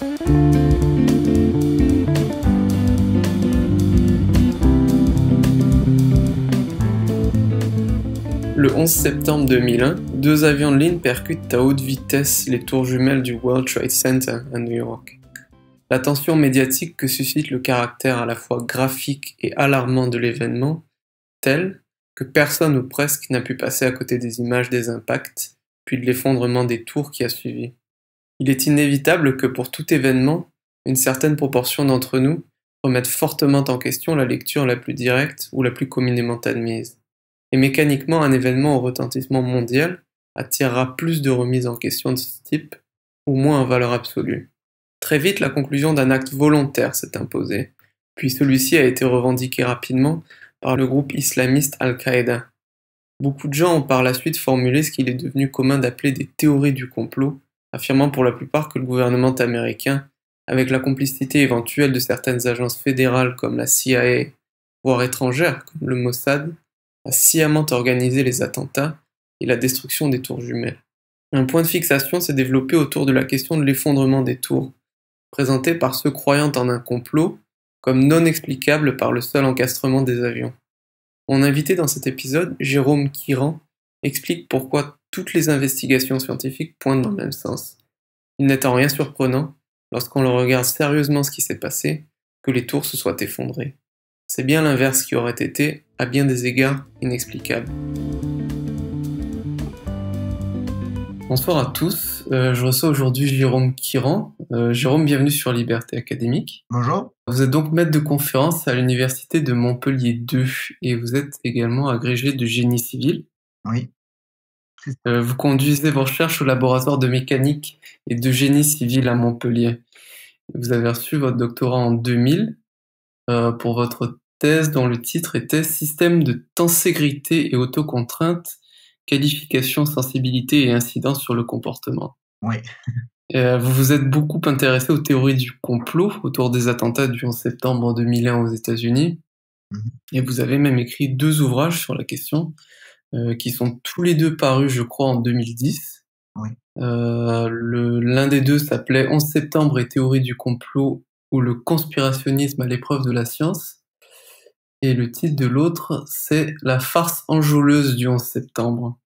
Le 11 septembre 2001, deux avions de ligne percutent à haute vitesse les tours jumelles du World Trade Center à New York. L'attention médiatique que suscite le caractère à la fois graphique et alarmant de l'événement, telle que personne ou presque n'a pu passer à côté des images des impacts, puis de l'effondrement des tours qui a suivi. Il est inévitable que pour tout événement, une certaine proportion d'entre nous remettent fortement en question la lecture la plus directe ou la plus communément admise. Et mécaniquement, un événement au retentissement mondial attirera plus de remises en question de ce type, ou moins en valeur absolue. Très vite, la conclusion d'un acte volontaire s'est imposée, puis celui-ci a été revendiqué rapidement par le groupe islamiste Al-Qaïda. Beaucoup de gens ont par la suite formulé ce qu'il est devenu commun d'appeler des théories du complot, affirmant pour la plupart que le gouvernement américain, avec la complicité éventuelle de certaines agences fédérales comme la CIA, voire étrangères comme le Mossad, a sciemment organisé les attentats et la destruction des tours jumelles. Un point de fixation s'est développé autour de la question de l'effondrement des tours, présenté par ceux croyant en un complot comme non explicable par le seul encastrement des avions. Mon invité dans cet épisode, Jérôme Quiran, explique pourquoi toutes les investigations scientifiques pointent dans le même sens. Il n'est en rien surprenant, lorsqu'on le regarde sérieusement ce qui s'est passé, que les tours se soient effondrées. C'est bien l'inverse qui aurait été, à bien des égards, inexplicable. Bonsoir à tous, je reçois aujourd'hui Jérôme Quiran. Jérôme, bienvenue sur Liberté Académique. Bonjour. Vous êtes donc maître de conférence à l'université de Montpellier 2 et vous êtes également agrégé de génie civil. Oui. Vous conduisez vos recherches au laboratoire de mécanique et de génie civil à Montpellier. Vous avez reçu votre doctorat en 2000 pour votre thèse dont le titre était Système de tenségrité et autocontrainte, qualification, sensibilité et incidence sur le comportement. Oui. Vous vous êtes beaucoup intéressé aux théories du complot autour des attentats du 11 septembre 2001 aux États-Unis. Et vous avez même écrit 2 ouvrages sur la question, qui sont tous les 2 parus, je crois, en 2010. Oui. L'un des 2 s'appelait 11 septembre et théorie du complot ou le conspirationnisme à l'épreuve de la science. Et le titre de l'autre, c'est La farce enjôleuse du 11 septembre.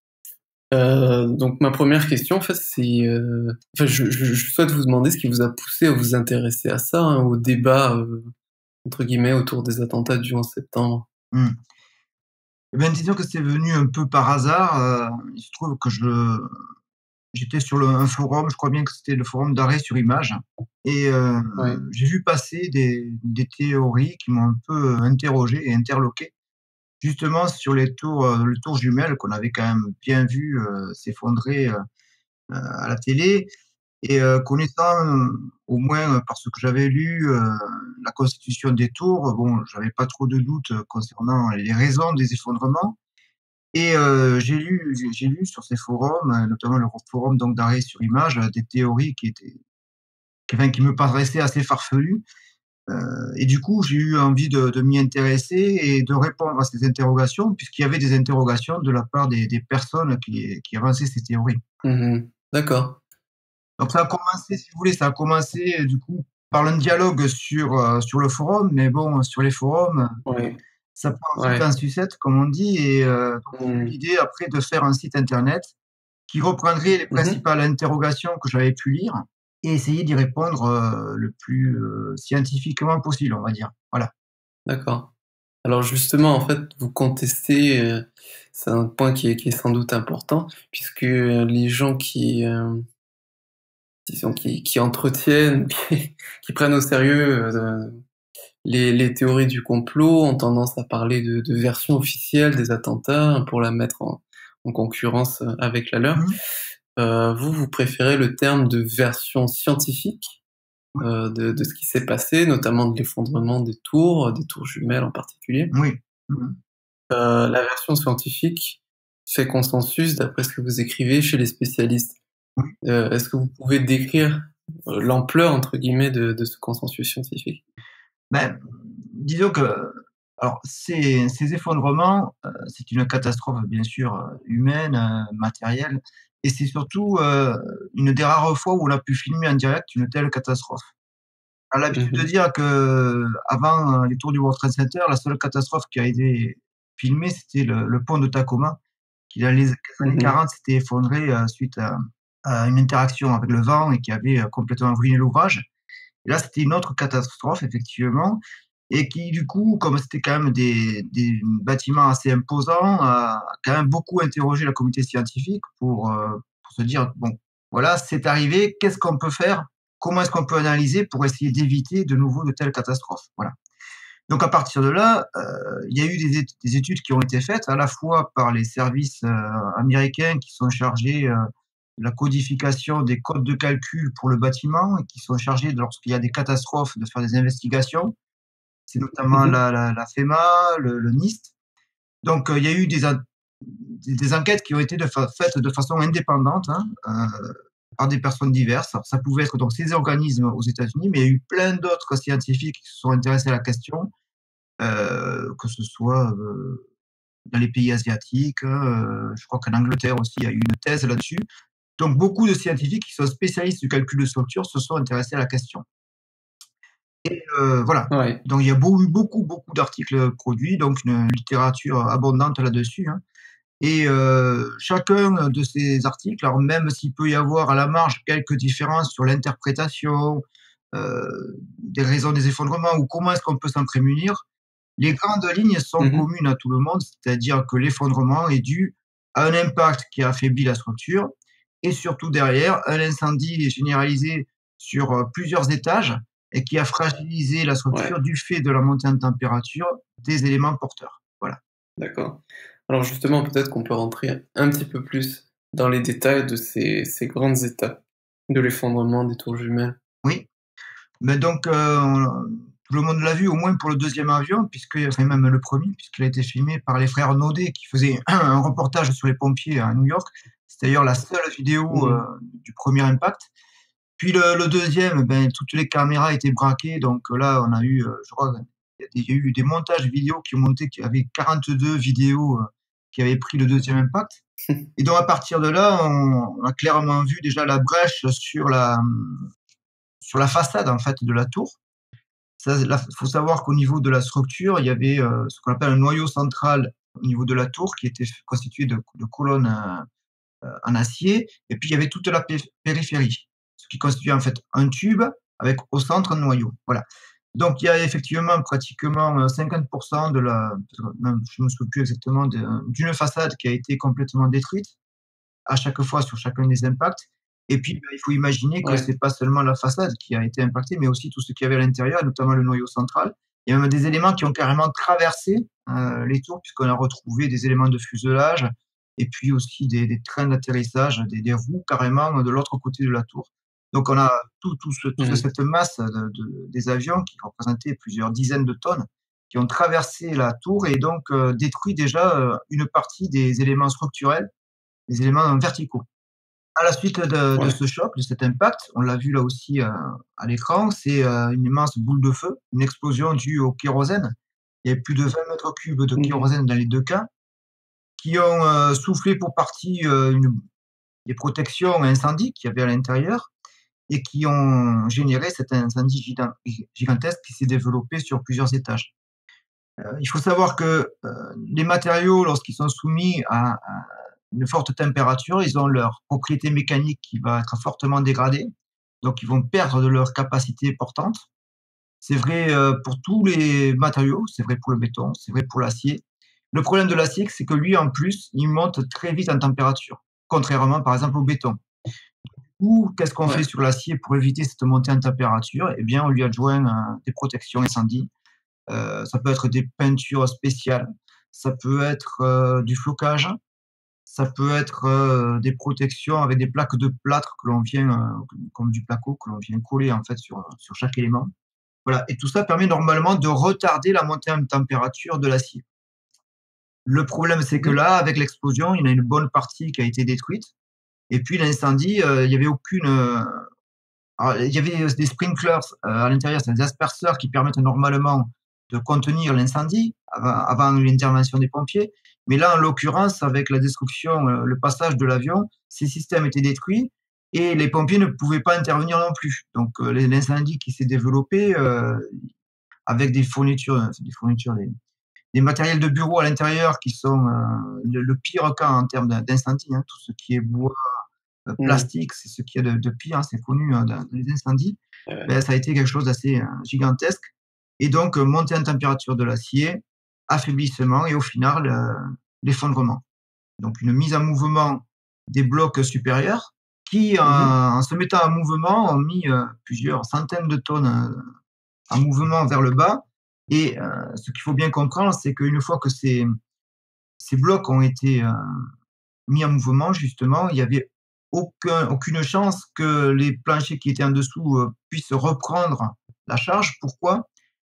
Donc ma première question, en fait, c'est... je souhaite vous demander ce qui vous a poussé à vous intéresser à ça, hein, au débat, entre guillemets, autour des attentats du 11 septembre. Eh bien, disons que c'est venu un peu par hasard. Il se trouve que j'étais sur un forum, je crois bien que c'était le forum d'arrêt sur image, et Ouais. j'ai vu passer des théories qui m'ont un peu interrogé et interloqué, justement sur le tour jumelle qu'on avait quand même bien vu s'effondrer à la télé. Et connaissant, au moins par ce que j'avais lu, la constitution des tours, bon, j'avais pas trop de doutes concernant les raisons des effondrements. Et j'ai lu sur ces forums, notamment le forum donc d'arrêt sur image, des théories qui me paraissaient assez farfelues. Et du coup, j'ai eu envie de m'y intéresser et de répondre à ces interrogations, puisqu'il y avait des interrogations de la part des personnes qui avançaient ces théories. D'accord. Donc ça a commencé, si vous voulez, ça a commencé, du coup, par un dialogue sur le forum, mais bon, sur les forums, Ouais. ça part vite Ouais. en sucette, comme on dit, et donc j'ai eu Mmh. l'idée après de faire un site internet qui reprendrait les principales interrogations que j'avais pu lire et essayer d'y répondre, le plus, scientifiquement possible, on va dire. Voilà. D'accord. Alors justement, en fait, vous contestez, c'est un point qui est sans doute important, puisque les gens disons, qui entretiennent, qui prennent au sérieux les théories du complot ont tendance à parler de version officielle des attentats pour la mettre en concurrence avec la leur. Mmh. Vous préférez le terme de version scientifique Oui, de ce qui s'est passé, notamment de l'effondrement des tours jumelles en particulier. oui. Mmh. La version scientifique fait consensus d'après ce que vous écrivez chez les spécialistes. Oui. Est-ce que vous pouvez décrire l'ampleur entre guillemets de ce consensus scientifique? Ben, disons que alors ces effondrements, c'est une catastrophe bien sûr, humaine, matérielle, et c'est surtout une des rares fois où on a pu filmer en direct une telle catastrophe. On a l'habitude de Mhm. dire que avant les tours du World Trade Center, la seule catastrophe qui a été filmée, c'était le pont de Tacoma, qui dans les années Mhm. 40 s'était effondré suite à une interaction avec le vent et qui avait complètement ruiné l'ouvrage. Et là, c'était une autre catastrophe, effectivement, et qui, du coup, comme c'était quand même des bâtiments assez imposants, a quand même beaucoup interrogé la communauté scientifique pour se dire, bon, voilà, c'est arrivé, qu'est-ce qu'on peut faire? Comment est-ce qu'on peut analyser pour essayer d'éviter de nouveau de telles catastrophes? Voilà. Donc à partir de là, il y a eu des études qui ont été faites à la fois par les services américains qui sont chargés de la codification des codes de calcul pour le bâtiment et qui sont chargés, lorsqu'il y a des catastrophes, de faire des investigations. C'est notamment Mhm. la FEMA, le NIST. Donc il y a eu des enquêtes qui ont été faites de façon indépendante, hein, par des personnes diverses. Alors, ça pouvait être donc ces organismes aux États-Unis, mais il y a eu plein d'autres scientifiques qui se sont intéressés à la question, que ce soit dans les pays asiatiques, je crois qu'en Angleterre aussi, il y a eu une thèse là-dessus. Donc beaucoup de scientifiques qui sont spécialistes du calcul de structure se sont intéressés à la question. Voilà. Ouais. Donc il y a eu beaucoup, beaucoup d'articles produits, donc une littérature abondante là-dessus, hein. Et chacun de ces articles, alors même s'il peut y avoir à la marge quelques différences sur l'interprétation des raisons des effondrements ou comment est-ce qu'on peut s'en prémunir, les grandes lignes sont Mhm. communes à tout le monde, c'est-à-dire que l'effondrement est dû à un impact qui a affaibli la structure et surtout derrière, un incendie généralisé sur plusieurs étages et qui a fragilisé la Ouais. structure du fait de la montée en température des éléments porteurs. Voilà. D'accord. Alors justement, peut-être qu'on peut rentrer un petit peu plus dans les détails de ces grandes étapes de l'effondrement des tours jumelles. Oui. Mais donc, tout le monde l'a vu au moins pour le deuxième avion, puisque, enfin même le premier, puisqu'il a été filmé par les frères Naudet qui faisaient un reportage sur les pompiers à New York. C'est d'ailleurs la seule vidéo Mhm. du premier impact. Puis le deuxième, ben, toutes les caméras étaient braquées, donc là, on a eu, je crois, il y a eu des montages vidéo qui ont monté, qui avaient 42 vidéos qui avaient pris le deuxième impact. Et donc à partir de là, on a clairement vu déjà la brèche sur la façade en fait de la tour. Il faut savoir qu'au niveau de la structure, il y avait ce qu'on appelle un noyau central au niveau de la tour qui était constitué de colonnes en acier, et puis il y avait toute la périphérie, ce qui constitue en fait un tube avec au centre un noyau. Voilà. Donc il y a effectivement pratiquement 50% de la, non, je ne me souviens plus exactement, d'une façade qui a été complètement détruite à chaque fois sur chacun des impacts. Et puis, il faut imaginer que Ouais. c'est pas seulement la façade qui a été impactée, mais aussi tout ce qu'il y avait à l'intérieur, notamment le noyau central. Il y a même des éléments qui ont carrément traversé les tours, puisqu'on a retrouvé des éléments de fuselage et puis aussi des trains d'atterrissage, des roues carrément de l'autre côté de la tour. Donc on a toute Mhm. cette masse des avions qui représentaient plusieurs dizaines de tonnes, qui ont traversé la tour et donc détruit déjà une partie des éléments structurels, des éléments verticaux. À la suite de Ouais. ce choc, de cet impact, on l'a vu là aussi à l'écran, c'est une immense boule de feu, une explosion due au kérosène. Il y avait plus de 20 mètres cubes de Mhm. kérosène dans les deux cas, qui ont soufflé pour partie des protections incendie qu'il y avait à l'intérieur et qui ont généré cet incendie gigantesque qui s'est développé sur plusieurs étages. Il faut savoir que les matériaux, lorsqu'ils sont soumis à une forte température, ils ont leur propriété mécanique qui va être fortement dégradée, donc ils vont perdre de leur capacité portante. C'est vrai pour tous les matériaux, c'est vrai pour le béton, c'est vrai pour l'acier. Le problème de l'acier, c'est que lui, en plus, il monte très vite en température, contrairement par exemple au béton. Ou qu'est-ce qu'on fait Ouais. sur l'acier pour éviter cette montée en température? Eh bien, on lui adjoint des protections incendie. Ça peut être des peintures spéciales, ça peut être du flocage, ça peut être des protections avec des plaques de plâtre que l'on vient, comme du placo, que l'on vient coller en fait sur chaque élément. Voilà, et tout ça permet normalement de retarder la montée en température de l'acier. Le problème, c'est que Mhm. là, avec l'explosion, il y en a une bonne partie qui a été détruite. Et puis l'incendie, il y avait aucune. Alors, il y avait des sprinklers à l'intérieur, c'est des asperceurs qui permettent normalement de contenir l'incendie avant l'intervention des pompiers. Mais là, en l'occurrence, avec la destruction, le passage de l'avion, ces systèmes étaient détruits et les pompiers ne pouvaient pas intervenir non plus. Donc, l'incendie qui s'est développé avec des matériels de bureau à l'intérieur qui sont le pire cas en termes d'incendie. Hein, tout ce qui est bois, Mhm. plastique, c'est ce qu'il y a de pire, hein, c'est connu dans les incendies. Ouais. Ben, ça a été quelque chose d'assez gigantesque. Et donc, montée en température de l'acier, affaiblissement et au final, l'effondrement. Donc, une mise en mouvement des blocs supérieurs qui, Mhm. en se mettant en mouvement, ont mis plusieurs centaines de tonnes en mouvement vers le bas. Et ce qu'il faut bien comprendre, c'est qu'une fois que ces blocs ont été mis en mouvement, justement, il n'y avait aucune chance que les planchers qui étaient en dessous puissent reprendre la charge. Pourquoi?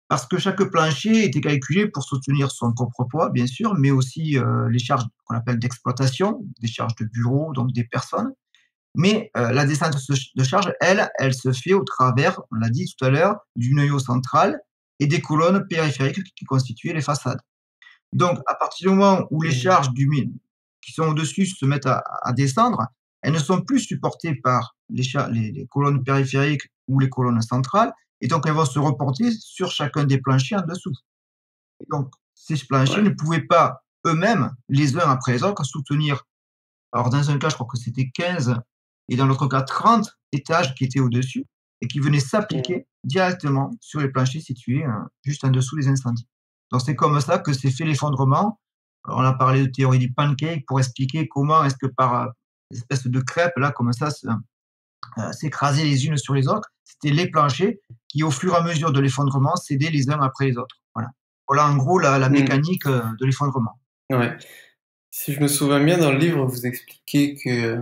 Parce que chaque plancher était calculé pour soutenir son propre poids, bien sûr, mais aussi les charges qu'on appelle d'exploitation, des charges de bureau, donc des personnes. Mais la descente de charge, elle se fait au travers, on l'a dit tout à l'heure, du noyau central et des colonnes périphériques qui constituaient les façades. Donc, à partir du moment où les Mhm. charges qui sont au-dessus se mettent à descendre, elles ne sont plus supportées par les colonnes périphériques ou les colonnes centrales, et donc elles vont se reporter sur chacun des planchers en dessous. Et donc, ces planchers ne Ouais. pouvaient pas eux-mêmes, les uns après les autres, soutenir. Alors, dans un cas, je crois que c'était 15, et dans l'autre cas, 30 étages qui étaient au-dessus et qui venaient Mhm. s'appliquer directement sur les planchers situés juste en dessous des incendies. Donc, c'est comme ça que s'est fait l'effondrement. Alors, on a parlé de théorie du pancake pour expliquer comment est-ce que par espèce de crêpes, là, comme ça, s'écraser les unes sur les autres. C'était les planchers qui, au fur et à mesure de l'effondrement, cédaient les uns après les autres. Voilà. Voilà en gros la Mhm. mécanique de l'effondrement. Ouais. Si je me souviens bien, dans le livre, vous expliquez que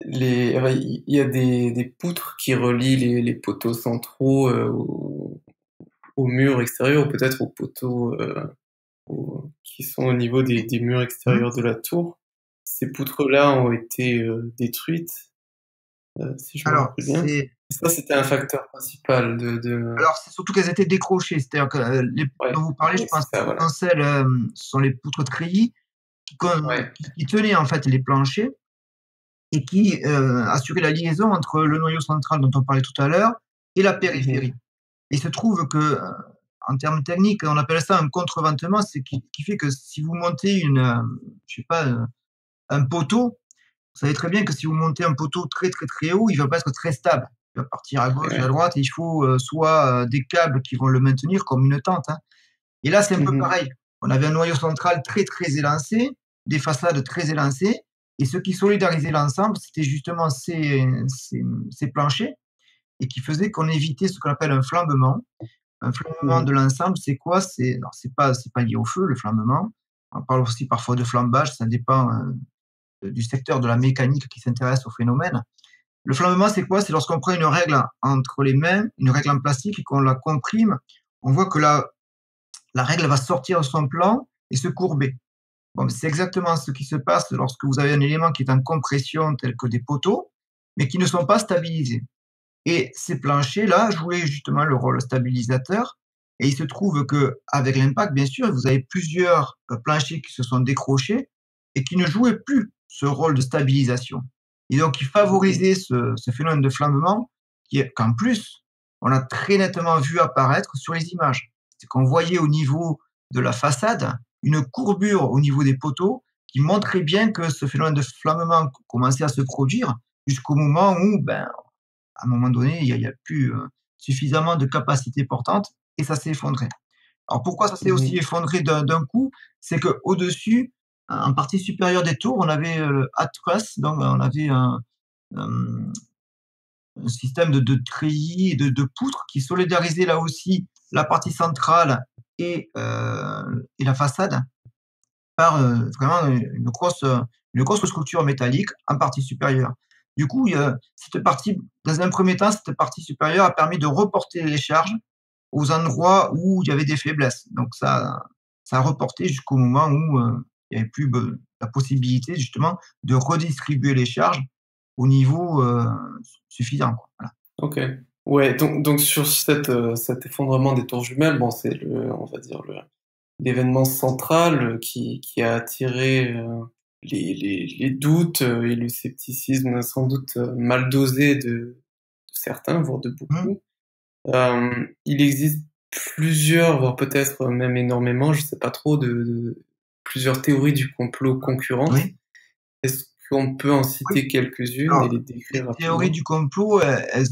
enfin, il y a des poutres qui relient les poteaux centraux au mur extérieur, ou peut-être aux poteaux qui sont au niveau des murs Mmh. extérieurs de la tour. Ces poutres-là ont été détruites, si je me Alors, rappelle bien. Et ça, c'était un facteur principal c'est surtout qu'elles étaient décrochées. C'est-à-dire que les poutres Ouais, dont vous parlez, je ouais, c'est pense que ça, ce voilà. sont celles, ce sont les poutres treillis Ouais. qui tenaient en fait les planchers et qui assuraient la liaison entre le noyau central dont on parlait tout à l'heure et la Mhm. périphérie. Et il se trouve que, en termes techniques, on appelle ça un contreventement, c'est qui fait que si vous montez je sais pas, un poteau, vous savez très bien que si vous montez un poteau très, très, très haut, il va pas être très stable. Il va partir à gauche et à Ouais. droite et il faut, soit, des câbles qui vont le maintenir comme une tente, hein. Et là, c'est un peu Mhm. pareil. On avait un noyau central très, très élancé, des façades très élancées et ce qui solidarisait l'ensemble, c'était justement ces planchers et qui faisait qu'on évitait ce qu'on appelle un flambement. Un flambement Mhm. de l'ensemble, c'est quoi? Alors c'est pas lié au feu, le flambement. On parle aussi parfois de flambage, ça dépend, du secteur de la mécanique qui s'intéresse au phénomène. Le flambement, c'est quoi? C'est lorsqu'on prend une règle entre les mains, une règle en plastique et qu'on la comprime, on voit que la règle va sortir de son plan et se courber. Bon, c'est exactement ce qui se passe lorsque vous avez un élément qui est en compression, tel que des poteaux, mais qui ne sont pas stabilisés. Et ces planchers-là jouaient justement le rôle stabilisateur. Et il se trouve que, avec l'impact, bien sûr, vous avez plusieurs planchers qui se sont décrochés et qui ne jouaient plus ce rôle de stabilisation. Et donc, qui Mhm. favorisait ce phénomène de flambement, qu'en plus, on a très nettement vu apparaître sur les images. C'est qu'on voyait au niveau de la façade une courbure au niveau des poteaux qui montrait bien que ce phénomène de flambement commençait à se produire jusqu'au moment où, ben, à un moment donné, il y a plus suffisamment de capacité portante et ça s'est effondré. Alors pourquoi ça s'est aussi Mhm. effondré d'un coup? C'est qu'au-dessus, en partie supérieure des tours, on avait le hat truss, donc on avait hem, un système de treillis et de poutres qui solidarisait là aussi la partie centrale et la façade par, vraiment une grosse structure métallique en partie supérieure. Du coup, il y a cette partie dans un premier temps, cette partie supérieure a permis de reporter les charges aux endroits où il y avait des faiblesses. Donc ça a reporté jusqu'au moment où, il y avait plus la possibilité justement de redistribuer les charges au niveau, suffisant, quoi. Voilà. Ok. Ouais, donc sur cet effondrement des tours jumelles, bon, c'est on va dire l'événement central qui a attiré les doutes et le scepticisme sans doute mal dosé de certains, voire de Mmh, beaucoup. Il existe plusieurs, voire peut-être même énormément, je sais pas trop, plusieurs théories du complot concurrentes. oui, Est-ce qu'on peut en oui. citer quelques-unes et Alors, les les décrire théories rapidement? du complot, elles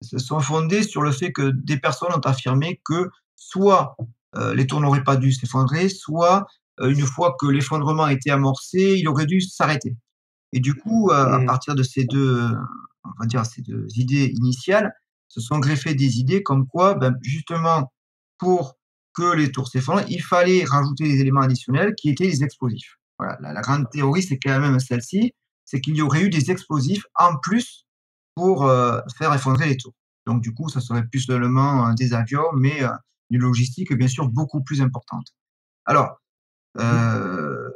se sont fondées sur le fait que des personnes ont affirmé que soit, les tours n'auraient pas dû s'effondrer, soit, une fois que l'effondrement a été amorcé, il aurait dû s'arrêter. Et du coup, à Mmh. partir de ces 2, on va dire ces 2 idées initiales, se sont greffées des idées comme quoi, ben, justement, pour que les tours s'effondrent, il fallait rajouter des éléments additionnels qui étaient les explosifs. Voilà, la grande théorie, c'est quand même celle-ci, c'est qu'il y aurait eu des explosifs en plus pour, faire effondrer les tours. Donc du coup, ça serait plus seulement, des avions, mais, une logistique bien sûr beaucoup plus importante. Alors, Mmh. heu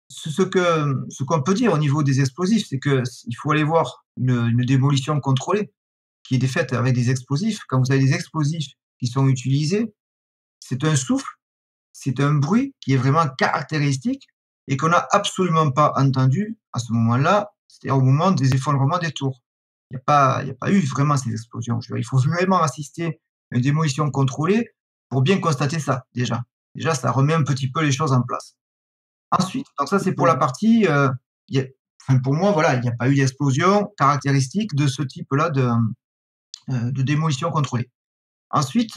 ce qu'on peut dire au niveau des explosifs, c'est que il faut aller voir une démolition contrôlée qui est faite avec des explosifs. Quand vous avez des explosifs qui sont utilisés, c'est un souffle, c'est un bruit qui est vraiment caractéristique et qu'on n'a absolument pas entendu à ce moment-là, c'est-à-dire au moment des effondrements des tours. Il y a pas eu vraiment ces explosions. Je veux dire, il faut vraiment assister à une démolition contrôlée pour bien constater ça, déjà. Déjà, ça remet un petit peu les choses en place. Ensuite, donc ça, c'est pour la Mmh. partie, il y a enfin pour moi, voilà, il n'y a pas eu d'explosion caractéristique de ce type-là de démolition contrôlée. Ensuite,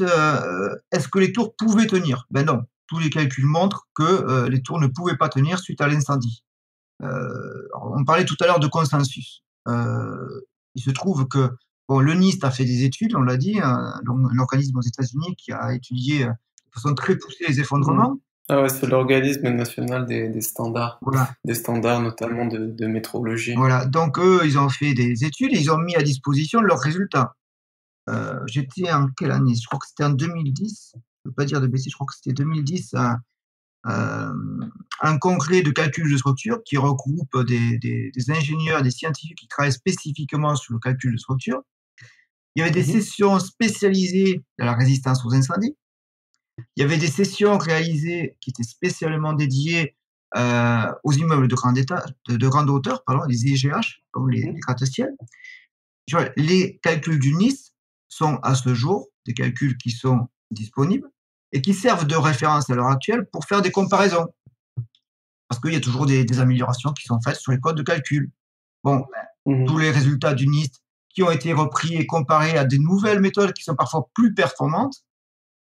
est-ce que les tours pouvaient tenir? Ben non, tous les calculs montrent que, les tours ne pouvaient pas tenir suite à l'incendie. On parlait tout à l'heure de consensus. Il se trouve que, bon, le NIST a fait des études, on l'a dit, un organisme aux États-Unis qui a étudié, de façon très poussée les Mmh. effondrements. Ah ouais, c'est l'organisme national Voilà. des standards notamment de métrologie. Voilà, donc eux, ils ont fait des études et ils ont mis à disposition leurs résultats. J'étais en quelle année? Je crois que c'était en 2010, je ne veux pas dire de bêtises, je crois que c'était 2010, un congrès de calcul de structure qui regroupe des ingénieurs, des scientifiques qui travaillent spécifiquement sur le calcul de structure. Il y avait des Mmh. sessions spécialisées dans la résistance aux incendies. Il y avait des sessions réalisées qui étaient spécialement dédiées, aux immeubles de grande étage de grande hauteur, pardon, les IGH, comme les Mmh. gratte-ciel. Tu vois, les calculs du NIST sont à ce jour des calculs qui sont disponibles et qui servent de référence à l'heure actuelle pour faire des comparaisons. Parce qu'il y a toujours des améliorations qui sont faites sur les codes de calcul. Bon, ben, tous Mmh. les résultats du NIST qui ont été repris et comparés à des nouvelles méthodes qui sont parfois plus performantes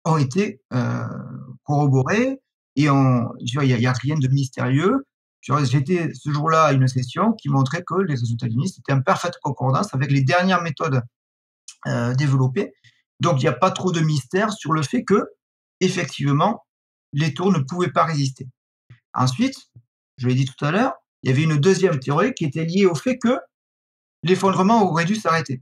ont été, corroborés et tu vois, il y a rien de mystérieux. Tu vois, j'étais ce jour-là à une session qui montrait que les résultats du NIST étaient en parfaite concordance avec les dernières méthodes développées. Donc il n'y a pas trop de mystère sur le fait que, effectivement, les tours ne pouvaient pas résister. Ensuite, je l'ai dit tout à l'heure, il y avait une deuxième théorie qui était liée au fait que l'effondrement aurait dû s'arrêter.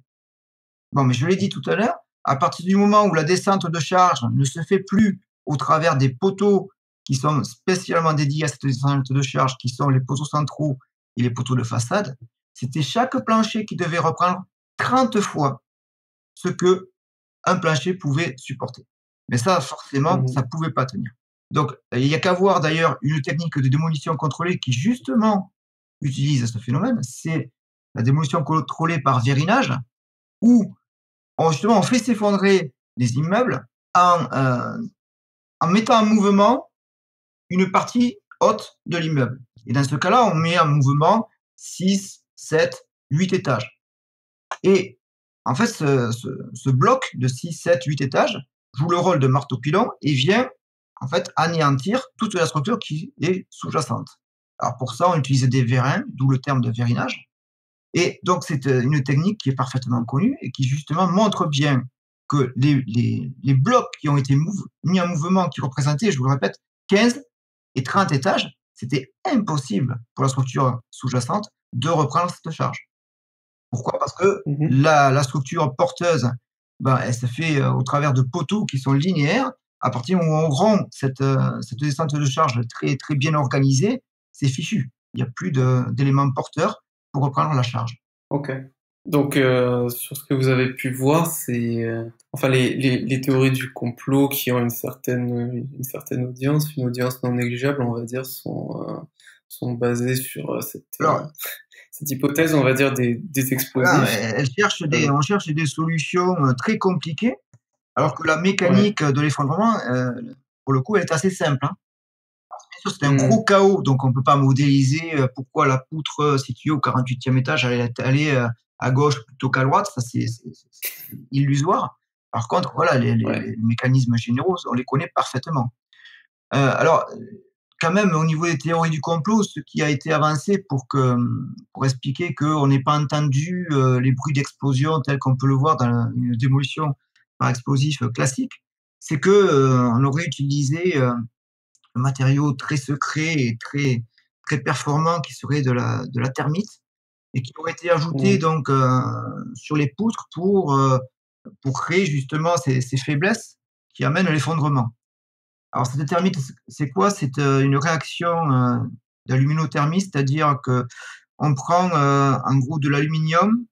Bon, mais je l'ai dit tout à l'heure, à partir du moment où la descente de charge ne se fait plus au travers des poteaux qui sont spécialement dédiés à cette descente de charge, qui sont les poteaux centraux et les poteaux de façade, c'était chaque plancher qui devait reprendre 30 fois ce que un plancher pouvait supporter. Mais ça, forcément, Mmh. ça ne pouvait pas tenir. Donc, il n'y a qu'à voir d'ailleurs une technique de démolition contrôlée qui justement utilise ce phénomène, c'est la démolition contrôlée par vérinage, où justement on fait s'effondrer les immeubles en mettant en mouvement une partie haute de l'immeuble. Et dans ce cas-là, on met en mouvement 6, 7, 8 étages. Et en fait, ce bloc de 6, 7, 8 étages joue le rôle de marteau-pilon et vient en fait anéantir toute la structure qui est sous-jacente. Alors pour ça, on utilise des vérins, d'où le terme de vérinage. Et donc c'est une technique qui est parfaitement connue et qui justement montre bien que les blocs qui ont été mis en mouvement, qui représentaient, je vous le répète, 15 et 30 étages, c'était impossible pour la structure sous-jacente de reprendre cette charge. Pourquoi? Parce que Mmh. la structure porteuse, ben, elle se fait, au travers de poteaux qui sont linéaires. À partir du moment où on rompt cette descente de charge très, très bien organisée, c'est fichu. Il n'y a plus d'éléments porteurs pour reprendre la charge. OK. Donc, sur ce que vous avez pu voir, c'est enfin les théories du complot qui ont une certaine audience, une audience non négligeable, on va dire, sont basées sur Alors, cette hypothèse, on va dire, des voilà, explosifs. on cherche des solutions très compliquées, alors que la Ouais. mécanique de l'effondrement, pour le coup, elle est assez simple, hein. Bien sûr, c'est un gros Hmm, chaos, donc on ne peut pas modéliser pourquoi la poutre située au 48e étage allait à gauche plutôt qu'à droite, ça c'est illusoire. Par contre, voilà, ouais. les mécanismes généraux, on les connaît parfaitement. Alors, quand même, au niveau des théories du complot, ce qui a été avancé pour expliquer qu'on n'ait pas entendu les bruits d'explosion tels qu'on peut le voir dans une démolition par explosif classique, c'est que on aurait utilisé un matériau très secret et très performant qui serait de la thermite et qui aurait été ajouté Hmm, donc sur les poutres pour créer justement ces faiblesses qui amènent à l'effondrement. Alors cette thermite, c'est quoi? C'est, une réaction, d'aluminothermie, c'est-à-dire qu'on prend, en gros de l'aluminium,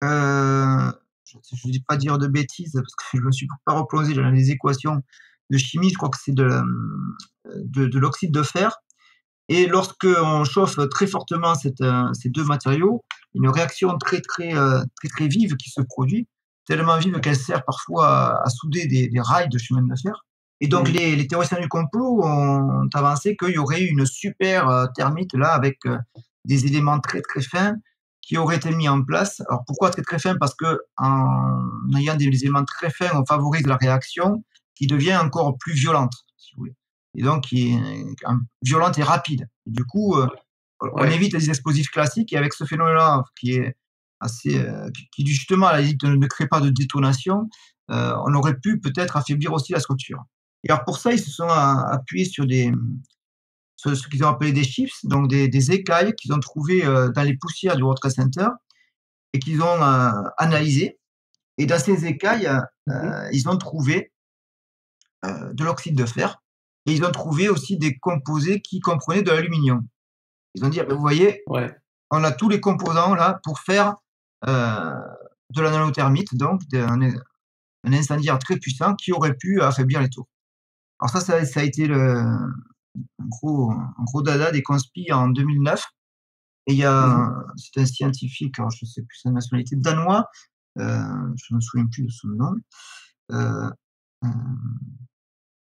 je ne vais pas dire de bêtises parce que je me suis pas replongé dans les équations de chimie, je crois que c'est de l'oxyde de fer et lorsqu'on chauffe très fortement ces 2 matériaux, une réaction très vive qui se produit, tellement vive qu'elle sert parfois à souder des rails de chemin de fer. Et donc hmm. les théoriciens du complot ont avancé qu'il y aurait une super, thermite là avec, des éléments très fins qui auraient été mis en place. Alors pourquoi très fins? Parce qu'en ayant des éléments très fins, on favorise la réaction qui devient encore plus violente, si vous voulez et donc qui est violente et rapide. Et du coup, on Ouais. évite les explosifs classiques et avec ce phénomène-là qui est assez, qui justement à la limite ne crée pas de détonation, on aurait pu peut-être affaiblir aussi la structure. Et alors pour ça, ils se sont appuyés sur ce qu'ils ont appelé des chips, donc des écailles qu'ils ont trouvées dans les poussières du World Trade Center et qu'ils ont analysées. Et dans ces écailles, Mhm. ils ont trouvé de l'oxyde de fer et ils ont trouvé aussi des composés qui comprenaient de l'aluminium. Ils ont dit: «Ah ben, vous voyez, Ouais. on a tous les composants là pour faire, heu, de la nanothermite, donc un incendiaire très puissant qui aurait pu affaiblir les tours». Alors ça a été un gros dada des conspis en 2009 et il y a Mhm. c'est un scientifique, alors je ne sais plus sa nationalité, danois, heu, je ne me souviens plus de son nom, heu, hem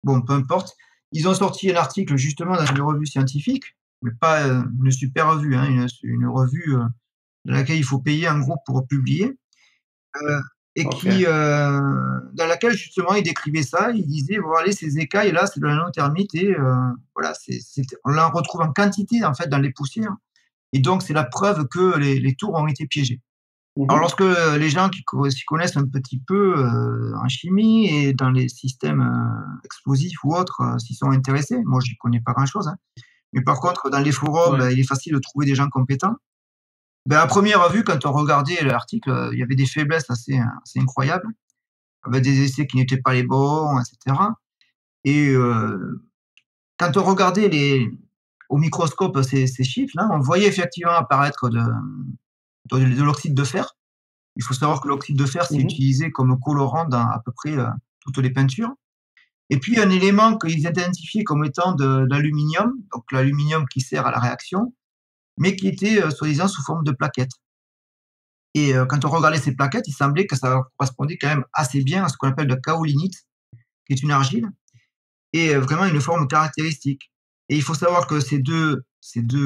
bon, peu importe. Ils ont sorti un article justement dans une revue scientifique, mais pas, une super revue, hein, une revue, dans laquelle il faut payer en gros pour publier, heu et Ok. dans laquelle justement ils décrivaient ça. Ils disaient: «Voilà, ces écailles-là, c'est de la nanothermite et voilà, on la retrouve en quantité en fait dans les poussières et donc c'est la preuve que les tours ont été piégées». Alors Mhm. lorsque, les gens qui s'y connaissent un petit peu, en chimie et dans les systèmes, explosifs ou autres, s'y sont intéressés, moi j'y connais pas grand-chose, hein, mais par contre dans les forums, Ouais. il est facile de trouver des gens compétents. Ben, à première vue, quand on regardait l'article, il y avait des faiblesses assez incroyables, avec des essais qui n'étaient pas les bons et cetera et quand on regardait au microscope ces chiffres-là, on voyait effectivement apparaître de l'oxyde de fer. Il faut savoir que l'oxyde de fer, c'est Mhm. utilisé comme colorant dans à peu près, toutes les peintures et puis un élément qu'ils identifiaient comme étant de l'aluminium, donc l'aluminium qui sert à la réaction, mais qui était, soi-disant sous forme de plaquettes et quand on regardait ces plaquettes, il semblait que ça correspondait quand même assez bien à ce qu'on appelle de kaolinite, qui est une argile et vraiment une forme caractéristique et il faut savoir que ces 2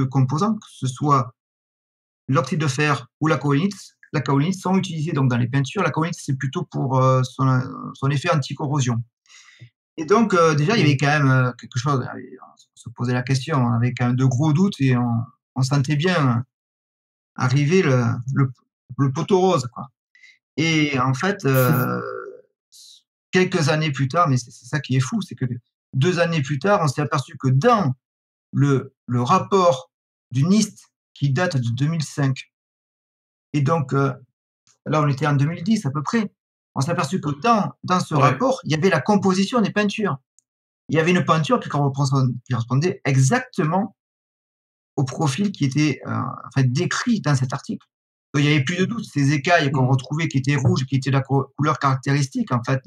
composants, que ce soit l'oxyde de fer ou la kaolinite sont utilisés donc dans les peintures. La kaolinite, c'est plutôt pour, son effet anti-corrosion et donc déjà, il y avait Mhm. quand même, quelque chose, on se posait la question, on avait quand même de gros doutes et on sentait bien arriver le le poteau rose, quoi et en fait, quelques années plus tard, mais c'est ça qui est fou, c'est que 2 années plus tard, on s'est aperçu que dans le rapport du NIST qui date de 2005 et donc là, on était en 2010 à peu près. On s'est aperçu que dans ce Ouais. rapport, il y avait la composition des peintures. Il y avait une peinture qui correspondait exactement au profil qui était, en fait décrit dans cet article. Donc, il n'y avait plus de doute. Ces écailles qu'on retrouvait, qui étaient rouges, qui étaient la couleur caractéristique, en fait,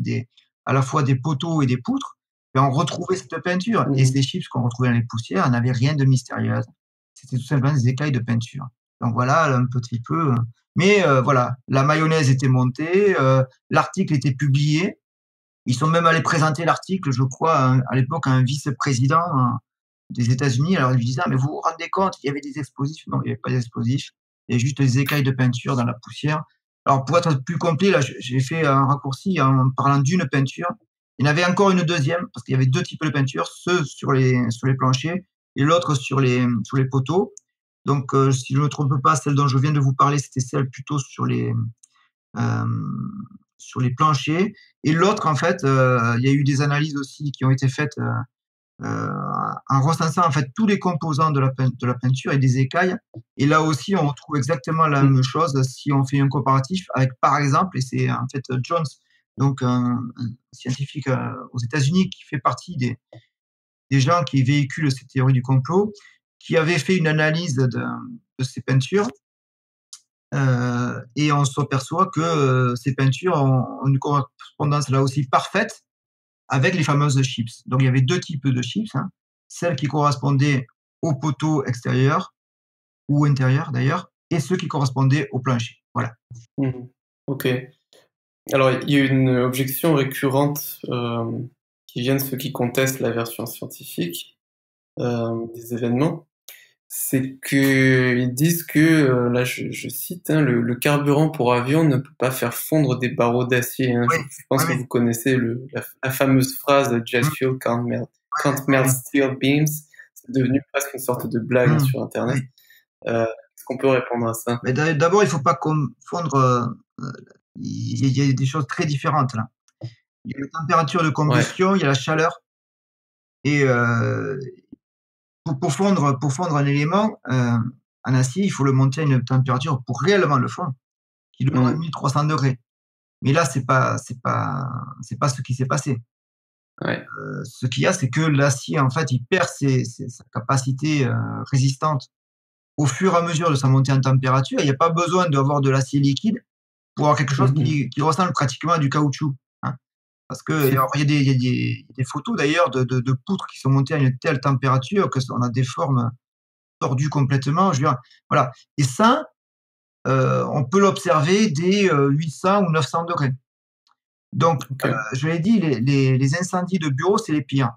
à la fois des poteaux et des poutres, ben, on retrouvait cette peinture. Et ces chips qu'on retrouvait dans les poussières n'avaient rien de mystérieux. C'était tout simplement des écailles de peinture. Donc voilà, un petit peu. Mais voilà, la mayonnaise était montée, l'article était publié. Ils sont même allés présenter l'article, je crois, à l'époque, à un vice-président des États-Unis. Alors, ils lui disaient, ah, mais vous vous rendez compte, il y avait des explosifs? Non, il n'y avait pas d'explosifs. Il y a juste des écailles de peinture dans la poussière. Alors, pour être plus complet, là, j'ai fait un raccourci en parlant d'une peinture. Il y en avait encore une deuxième, parce qu'il y avait deux types de peinture, ceux sur les planchers et l'autre sur les poteaux. Donc, si je ne me trompe pas, celle dont je viens de vous parler, c'était celle plutôt euh, sur les planchers. Et l'autre, en fait, il y a eu des analyses aussi qui ont été faites en recensant en fait tous les composants de la peinture et des écailles. Et là aussi, on retrouve exactement la même chose si on fait un comparatif avec, par exemple, et c'est en fait Jones, donc un scientifique aux États-Unis qui fait partie des gens qui véhiculent cette théorie du complot, qui avait fait une analyse de ces peintures. Et on s'aperçoit que ces peintures ont une correspondance là aussi parfaite avec les fameuses chips. Donc il y avait deux types de chips, hein. Celles qui correspondaient au poteau extérieur ou intérieur d'ailleurs, et ceux qui correspondaient au plancher. Voilà. Ok. Alors, il y a une objection récurrente qui vient de ceux qui contestent la version scientifique des événements. C'est qu'ils disent que, là je cite, hein, le carburant pour avion ne peut pas faire fondre des barreaux d'acier. Hein. Oui, Je pense que oui, vous connaissez la fameuse phrase Jet oui. fuel can't melt steel beams. C'est devenu presque une sorte de blague sur Internet. Oui. Est-ce qu'on peut répondre à ça? Mais d'abord, il ne faut pas confondre. Il y a des choses très différentes là. Il y a la température de Ouais. combustion, il y a la chaleur. Et pour fondre un élément en acier, il faut le monter à une température pour réellement le fondre, qui devrait être 1300 degrés. Mais là, c'est pas ce qui s'est passé. Ouais. Ce qu'il y a, c'est que l'acier, en fait, il perd sa capacité résistante au fur et à mesure de sa montée en température. Il n'y a pas besoin d'avoir de l'acier liquide pour avoir quelque chose qui ressemble pratiquement à du caoutchouc, hein. Parce que alors, il y a des photos d'ailleurs de poutres qui sont montées à une telle température que on a des formes tordues complètement. Je veux dire, voilà. Et ça, on peut l'observer dès 800 ou 900 degrés. Donc, Ok. je l'ai dit, les incendies de bureaux, c'est les pires.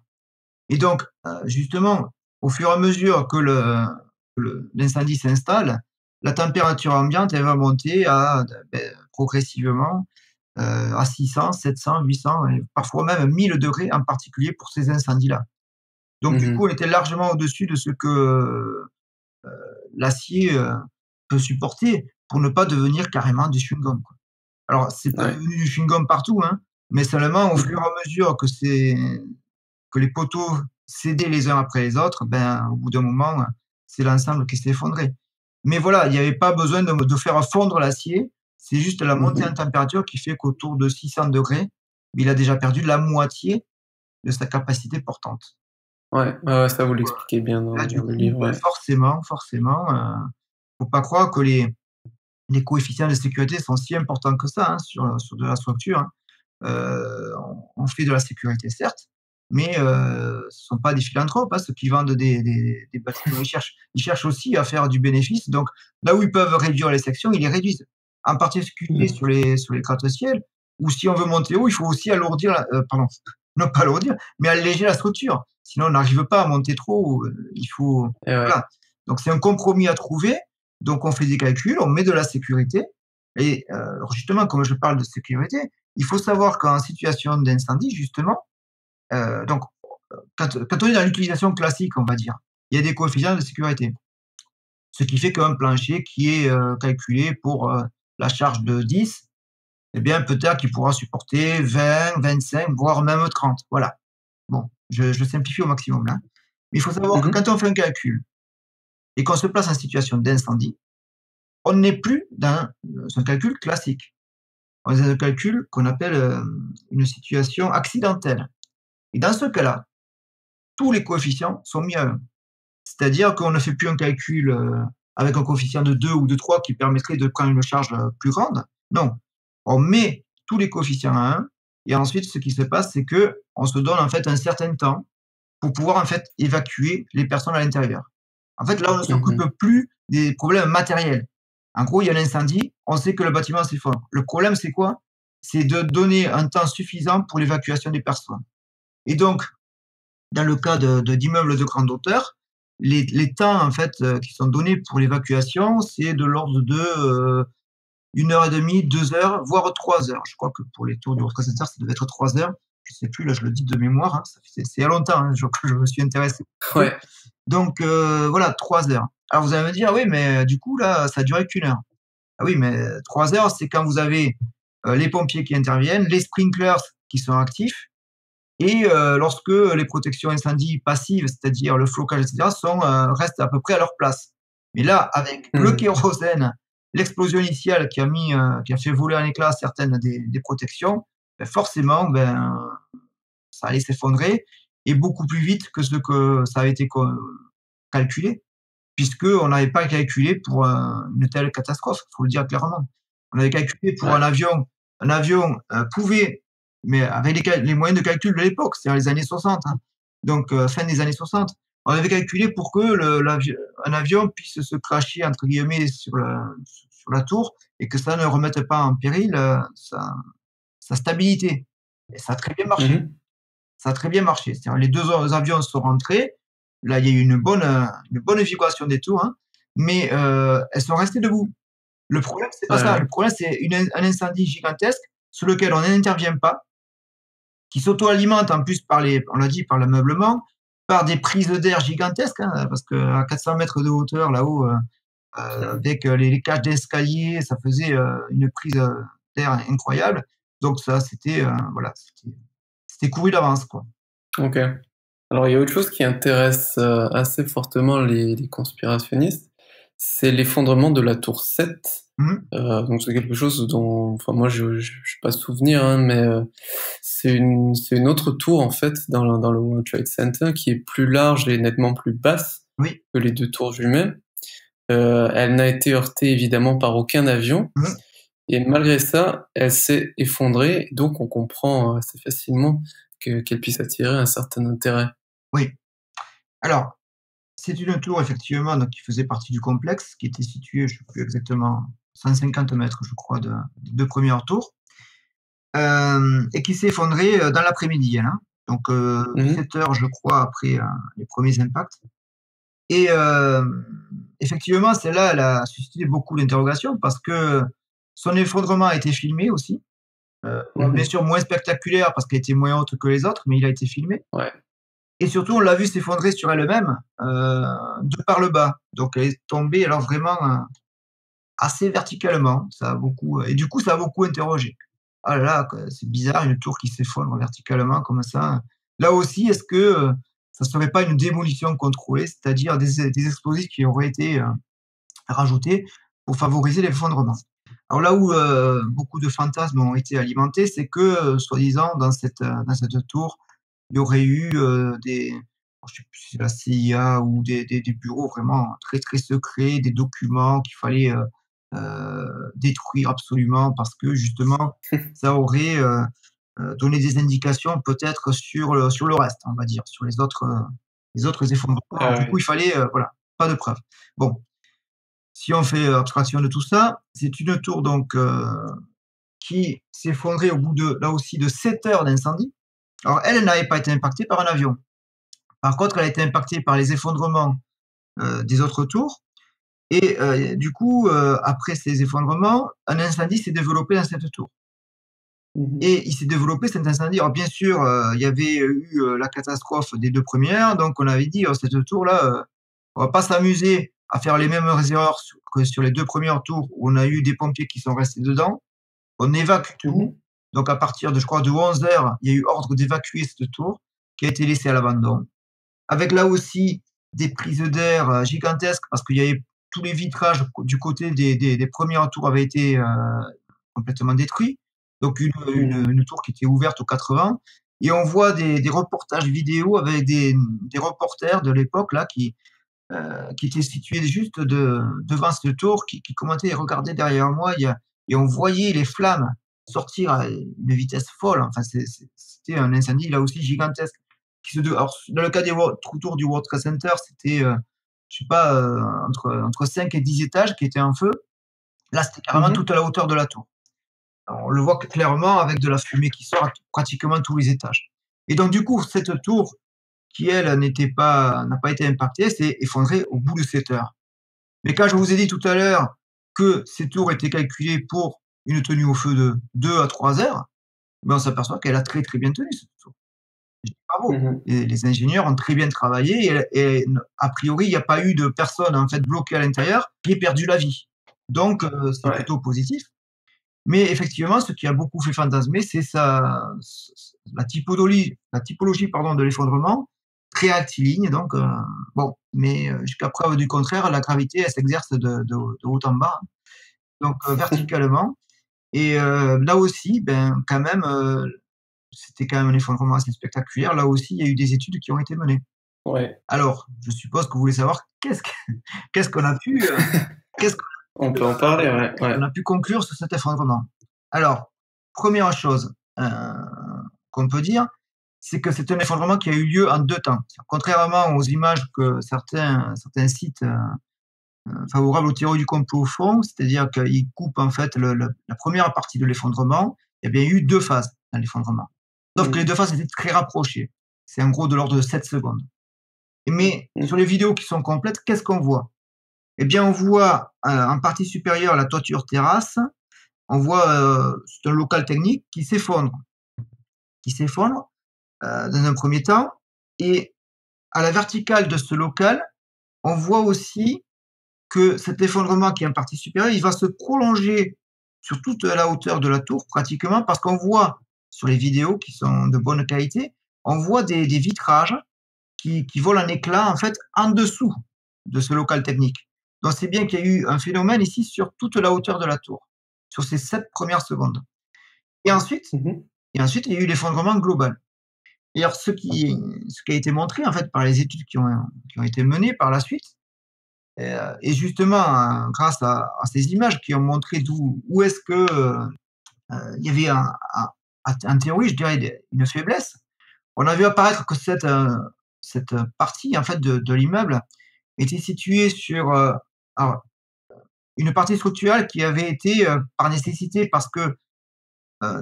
Et donc, justement, au fur et à mesure que l'incendie s'installe, la température ambiante, elle va monter progressivement à 600, 700, 800, et parfois même 1000 degrés, en particulier pour ces incendies-là. Donc, du coup, on était largement au-dessus de ce que l'acier peut supporter pour ne pas devenir carrément du chewing-gum, quoi. Alors, c'est pas Ouais. devenu du chewing-gum partout, hein, mais seulement au fur et à mesure que les poteaux cédaient les uns après les autres, ben, au bout d'un moment, c'est l'ensemble qui s'est effondré. Mais voilà, il n'y avait pas besoin de faire fondre l'acier, c'est juste la montée en température qui fait qu'autour de 600 degrés, il a déjà perdu la moitié de sa capacité portante. Ouais, ça vous l'expliquez bien Là, du dans le coup, livre. ben, Ouais. forcément, faut pas croire que les coefficients de sécurité sont si importants que ça, hein, sur de la structure, hein. On fait de la sécurité, certes, mais ce ne sont pas des philanthropes, hein, ceux qui vendent des bâtiments. Ils cherchent aussi à faire du bénéfice. Donc, là où ils peuvent réduire les sections, ils les réduisent. En particulier sur les gratte-ciel, ou si on veut monter haut, il faut aussi alourdir, pardon, non pas alourdir, mais alléger la structure. Sinon, on n'arrive pas à monter trop haut. Il faut, Et ouais. voilà. Donc, c'est un compromis à trouver. Donc, on fait des calculs, on met de la sécurité. Et justement, comme je parle de sécurité, il faut savoir qu'en situation d'incendie, justement, donc, quand on est dans l'utilisation classique, on va dire, il y a des coefficients de sécurité. Ce qui fait qu'un plancher qui est calculé pour la charge de 10, eh bien, peut-être qu'il pourra supporter 20, 25, voire même 30. Voilà. Bon, je simplifie au maximum là. Mais il faut savoir que quand on fait un calcul et qu'on se place en situation d'incendie, on n'est plus dans un calcul classique. On est dans un calcul qu'on appelle une situation accidentelle. Et dans ce cas-là, tous les coefficients sont mis à 1. C'est-à-dire qu'on ne fait plus un calcul avec un coefficient de 2 ou de 3 qui permettrait de prendre une charge plus grande. Non, on met tous les coefficients à 1 et ensuite ce qui se passe, c'est que on se donne en fait un certain temps pour pouvoir en fait évacuer les personnes à l'intérieur. En fait, là, on ne s'occupe Mhm. plus des problèmes matériels. En gros, il y a l'incendie, on sait que le bâtiment s'effondre. Le problème, c'est quoi? C'est de donner un temps suffisant pour l'évacuation des personnes. Et donc, dans le cas d'immeubles de grande hauteur, les temps en fait qui sont donnés pour l'évacuation, c'est de l'ordre de 1 heure et demie, 2 heures, voire 3 heures. Je crois que pour les tours du World Trade Center, ça devait être 3 heures. Je ne sais plus, là, je le dis de mémoire. Hein, c'est il y a longtemps hein, que je me suis intéressé. Ouais. Donc voilà, 3 heures. Alors vous allez me dire, oui, mais du coup, là, ça a duré qu'1 heure. Ah oui, mais 3 heures, c'est quand vous avez les pompiers qui interviennent, les sprinklers qui sont actifs, et lorsque les protections incendie passives, c'est-à-dire le flocage, etc., restent à peu près à leur place. Mais là, avec le Mhm. kérosène, l'explosion initiale qui a fait voler en éclats certaines des protections, ben forcément, ben, ça allait s'effondrer et beaucoup plus vite que ce que ça avait été calculé, puisqu'on n'avait pas calculé pour une telle catastrophe, il faut le dire clairement. On avait calculé pour Ouais. un avion pouvait, mais avec les moyens de calcul de l'époque, c'est-à-dire les années 60, hein, donc fin des années 60, on avait calculé pour que un avion puisse se cracher entre guillemets sur la tour et que ça ne remette pas en péril sa stabilité. Et ça a très bien marché. Mhm. Ça a très bien marché. C'est-à-dire les 2 avions sont rentrés. Là, il y a eu une bonne vibration des tours, hein, mais elles sont restées debout. Le problème, c'est pas ça. Ouais. Le problème, c'est un incendie gigantesque sur lequel on n'intervient pas, qui s'auto-alimente en plus on l'a dit, par l'ameublement, par des prises d'air gigantesques, hein, parce qu'à 400 mètres de hauteur, là-haut, avec les cages d'escalier, ça faisait une prise d'air incroyable. Donc ça, c'était voilà, c'était couru d'avance, quoi. Ok. Alors, il y a autre chose qui intéresse assez fortement les conspirationnistes, c'est l'effondrement de la tour 7. Mmh. Donc, c'est quelque chose dont, enfin, moi, je n'ai pas souvenir, hein, mais c'est une autre tour, en fait, dans le World Trade Center, qui est plus large et nettement plus basse Oui. que les deux tours jumelles. Elle n'a été heurtée, évidemment, par aucun avion. Mmh. Et malgré ça, elle s'est effondrée, donc on comprend assez facilement qu'elle puisse attirer un certain intérêt. Oui. Alors, c'est une tour effectivement donc qui faisait partie du complexe, qui était située, je ne sais plus exactement, 150 mètres, je crois, des 2 premières tours, et qui s'est effondrée, dans l'après-midi, elle, hein. Donc Mhm. 7 heures, je crois, après, les premiers impacts et effectivement, celle-là, elle a suscité beaucoup d'interrogations parce que son effondrement a été filmé aussi, bon, bien Mhm. sûr moins spectaculaire parce qu'elle était moins haute que les autres, mais il a été filmé. Ouais. Et surtout, on l'a vu s'effondrer sur elle-même, de par le bas. Donc elle est tombée alors vraiment, assez verticalement. Ça a beaucoup, et du coup, ça a beaucoup interrogé. Ah là là, que c'est bizarre, une tour qui s'effondre verticalement comme ça. Là aussi, est-ce que, ça serait pas une démolition contrôlée? C'est-à-dire des explosifs qui auraient été, rajoutés pour favoriser l'effondrement? Alors là où, beaucoup de fantasmes ont été alimentés, c'est que, soi-disant dans cette tour, il y aurait eu, je sais plus si c'est la CIA ou des bureaux vraiment très, très secrets, des documents qu'il fallait, détruire absolument parce que justement ça aurait, donné des indications peut-être sur le reste, on va dire, sur les autres effondrements. Alors Ah du coup, oui. il fallait, voilà, pas de preuves. Bon, si on fait abstraction de tout ça, c'est une tour donc, qui s'effondrait au bout de là aussi de 7 heures d'incendie. Alors elle, elle n'avait pas été impactée par un avion. Par contre, elle a été impactée par les effondrements, des autres tours et du coup, après ces effondrements, un incendie s'est développé dans cette tour Mhm. et il s'est développé cet incendie. Alors bien sûr, il y avait eu, la catastrophe des 2 premières, donc on avait dit: cette tour-là, on va pas s'amuser à faire les mêmes erreurs que sur les 2 premières tours où on a eu des pompiers qui sont restés dedans. On évacue tout, Mhm. donc à partir de je crois de 11 heures, il y a eu ordre d'évacuer cette tour qui a été laissée à l'abandon. Avec là aussi des prises d'air, gigantesques parce qu'il y avait tous les vitrages du côté des premières tours avaient été, complètement détruits. Donc Mhm. une tour qui était ouverte aux 4 vents et on voit des reportages vidéo avec des reporters de l'époque là qui était situé juste devant cette tour, qui commentait et regardait derrière moi. Et on voyait les flammes sortir à une vitesse folle. Enfin, c'était un incendie là aussi gigantesque. Alors, dans le cas tours du World Trade Center, c'était, je sais pas, entre 5 et 10 étages qui étaient en feu. Là, c'était carrément Mhm. toute à la hauteur de la tour. Alors, on le voit clairement avec de la fumée qui sort à pratiquement tous les étages. Et donc, du coup, cette tour qui, elle, n'a pas été impactée, s'est effondrée au bout de 7 heures. Mais quand je vous ai dit tout à l'heure que ces tours étaient calculées pour une tenue au feu de 2 à 3 heures, ben on s'aperçoit qu'elle a très, très bien tenu cette tour. Je dis bravo. Mhm. Les ingénieurs ont très bien travaillé et a priori, il n'y a pas eu de personne en fait bloquée à l'intérieur qui ait perdu la vie. Donc, c'est Ouais. plutôt positif. Mais effectivement, ce qui a beaucoup fait fantasmer, c'est la typologie pardon, de l'effondrement, très rectiligne. Donc, bon, mais jusqu'à preuve du contraire, la gravité, elle s'exerce de haut en bas, donc verticalement. Et là aussi, ben, quand même, c'était quand même un effondrement assez spectaculaire. Là aussi, il y a eu des études qui ont été menées. Ouais. Alors, je suppose que vous voulez savoir qu'est-ce qu'on a pu, qu'est-ce On peut en parler, ouais. qu'on Ouais. a pu conclure sur cet effondrement. Alors, première chose qu'on peut dire, c'est que c'est un effondrement qui a eu lieu en 2 temps. Contrairement aux images que certains sites favorables aux théories du complot font, c'est-à-dire qu'ils coupent en fait la première partie de l'effondrement, il y a bien eu 2 phases dans l'effondrement. Sauf que les 2 phases étaient très rapprochées. C'est en gros de l'ordre de 7 secondes. Mais sur Mhm. les vidéos qui sont complètes, qu'est-ce qu'on voit? Eh bien, on voit en partie supérieure la toiture terrasse, on voit c'est un local technique qui s'effondre dans un premier temps. Et à la verticale de ce local, on voit aussi que cet effondrement qui est en partie supérieure, il va se prolonger sur toute la hauteur de la tour pratiquement parce qu'on voit sur les vidéos qui sont de bonne qualité, on voit des vitrages qui volent en éclats en fait en dessous de ce local technique. Donc c'est bien qu'il y a eu un phénomène ici sur toute la hauteur de la tour, sur ces 7 premières secondes. Et ensuite, Mhm. il y a eu l'effondrement global. Et alors, ce qui a été montré en fait par les études qui ont été menées par la suite, et justement grâce à ces images qui ont montré où est-ce que il y avait en théorie, je dirais, une faiblesse. On a vu apparaître que cette partie en fait de l'immeuble était située sur alors, une partie structurelle qui avait été par nécessité parce que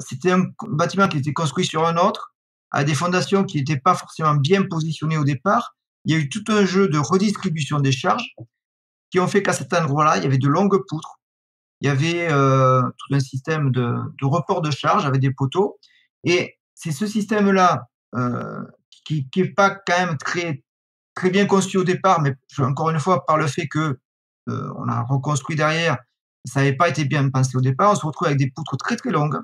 c'était un bâtiment qui était construit sur un autre, à des fondations qui n'étaient pas forcément bien positionnées au départ. Il y a eu tout un jeu de redistribution des charges qui ont fait qu'à cet endroit-là, il y avait de longues poutres, il y avait tout un système de report de charge avec des poteaux. Et c'est ce système-là qui n'est pas quand même très, très bien conçu au départ, mais encore une fois, par le fait que on a reconstruit derrière, ça n'avait pas été bien pensé au départ. On se retrouve avec des poutres très très longues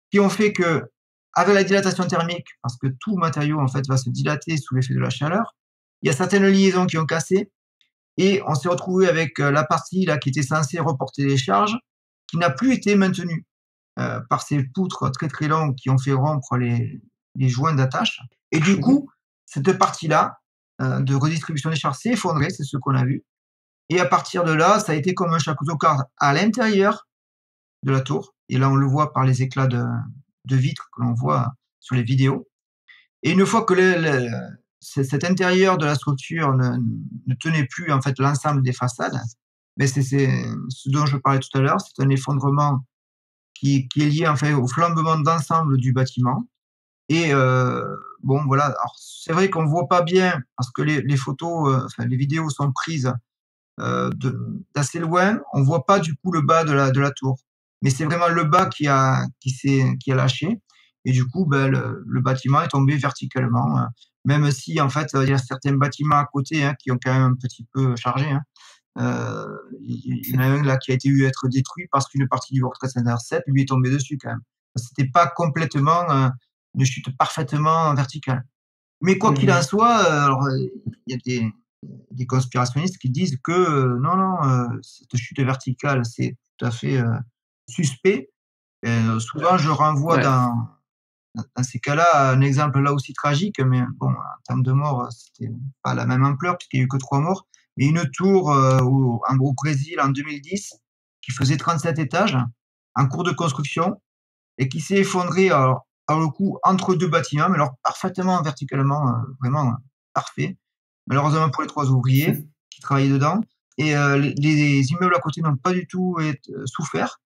qui ont fait que, avec la dilatation thermique, parce que tout matériau en fait va se dilater sous l'effet de la chaleur, il y a certaines liaisons qui ont cassé et on s'est retrouvé avec la partie là qui était censée reporter les charges, qui n'a plus été maintenue par ces poutres très très longues qui ont fait rompre les joints d'attache. Et du Mhm. coup, cette partie-là de redistribution des charges s'est effondrée, c'est ce qu'on a vu. Et à partir de là, ça a été comme un château car à l'intérieur de la tour. Et là, on le voit par les éclats de vitres que l'on voit sur les vidéos. Et une fois que cet intérieur de la structure ne tenait plus en fait l'ensemble des façades, mais c'est ce dont je parlais tout à l'heure, c'est un effondrement qui est lié en fait au flambement d'ensemble du bâtiment. Et bon voilà, alors c'est vrai qu'on ne voit pas bien parce que les photos, enfin les vidéos sont prises d'assez loin, on voit pas du coup le bas de la tour. Mais c'est vraiment le bas qui a lâché. Et du coup, ben, le bâtiment est tombé verticalement, même si en fait, il y a certains bâtiments à côté qui ont quand même un petit peu chargé. Il y en a un là qui a été eu être détruit parce qu'une partie du World Trade Center 7 lui est tombée dessus quand même. C'était pas complètement une chute parfaitement verticale. Mais quoi qu'il en Mhm. soit, alors, il y a des conspirationnistes qui disent que non, non, cette chute verticale, c'est tout à fait suspect. Souvent, je renvoie Ouais. Dans ces cas-là, un exemple là aussi tragique, mais bon, en termes de morts, c'était pas la même ampleur puisqu'il y a eu que 3 morts. Mais une tour au Brésil en 2010 qui faisait 37 étages en cours de construction et qui s'est effondrée, alors, par le coup, entre deux bâtiments, mais alors parfaitement verticalement, vraiment parfait. Malheureusement pour les trois ouvriers qui travaillaient dedans. Et les immeubles à côté n'ont pas du tout souffert.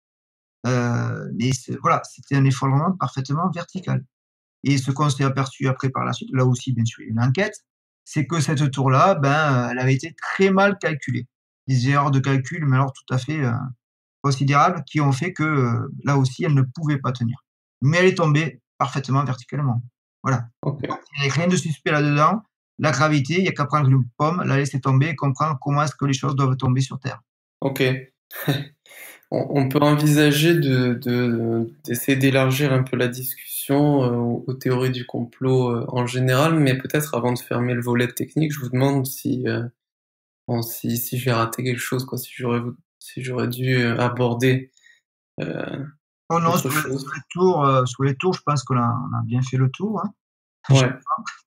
Mais voilà, c'était un effondrement parfaitement vertical. Et ce qu'on s'est aperçu après par la suite, là aussi, bien sûr, il y a une enquête, c'est que cette tour-là, ben, elle avait été très mal calculée. Des erreurs de calcul, mais alors tout à fait considérables, qui ont fait que là aussi, elle ne pouvait pas tenir. Mais elle est tombée parfaitement verticalement. Voilà. Ok. Donc, il n'y a rien de suspect là-dedans. La gravité, il n'y a qu'à prendre une pomme, la laisser tomber et comprendre comment est-ce que les choses doivent tomber sur Terre. Ok. On peut envisager d'essayer d'élargir un peu la discussion aux théories du complot en général, mais peut-être avant de fermer le volet technique, je vous demande si j'ai raté quelque chose, quoi, si j'aurais dû aborder euh, Oh non, autre chose. sur les tours, je pense qu'on a bien fait le tour, hein. Ouais,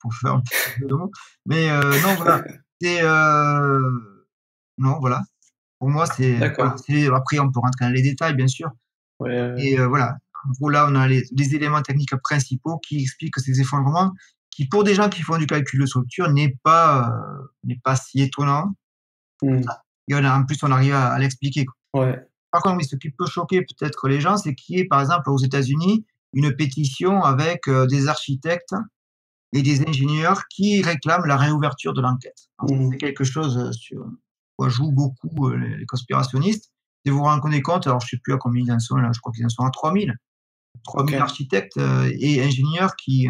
Pour faire un petit jeu de mots. Mais non, voilà. C'est non, voilà. Pour moi, voilà, d'accord. après, on peut rentrer dans les détails, bien sûr. Ouais, Et voilà. En gros, là, on a les éléments techniques principaux qui expliquent ces effondrements, qui, pour des gens qui font du calcul de structure, n'est pas si étonnant. hmm, Et en plus, on arrive à l'expliquer, quoi. ouais, Par contre, oui, ce qui peut choquer peut-être les gens, c'est qu'il y ait, par exemple, aux États-Unis, une pétition avec des architectes et des ingénieurs qui réclament la réouverture de l'enquête. Alors ça, c'est hmm, quelque chose sur quoi jouent beaucoup les conspirationnistes. Et vous vous rendez compte, alors je ne sais plus à combien ils en sont là, je crois qu'ils en sont à 3000, ok. 3000 architectes et ingénieurs qui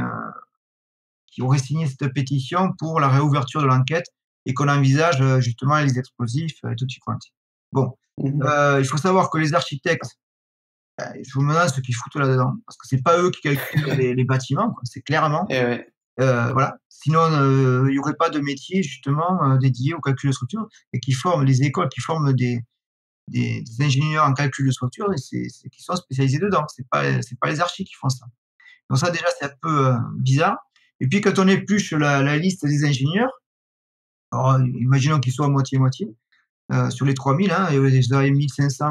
auraient signé cette pétition pour la réouverture de l'enquête et qu'on envisage justement les explosifs et tout y quanti. Bon, Mhm. il faut savoir que les architectes, je me demande ce qu'ils foutent là-dedans, parce que c'est pas eux qui calculent les bâtiments, quoi, c'est clairement. Et ouais, Voilà. Sinon, il y aurait pas de métier justement dédié au calcul de structure et qui forment les écoles qui forment des ingénieurs en calcul de structure et c'est qui sont spécialisés dedans. C'est pas les archis qui font ça. Donc ça déjà c'est un peu bizarre. Et puis quand on épluche la liste des ingénieurs, alors imaginons qu'ils soient à moitié-moitié, sur les 3000, hein, vous avez 1500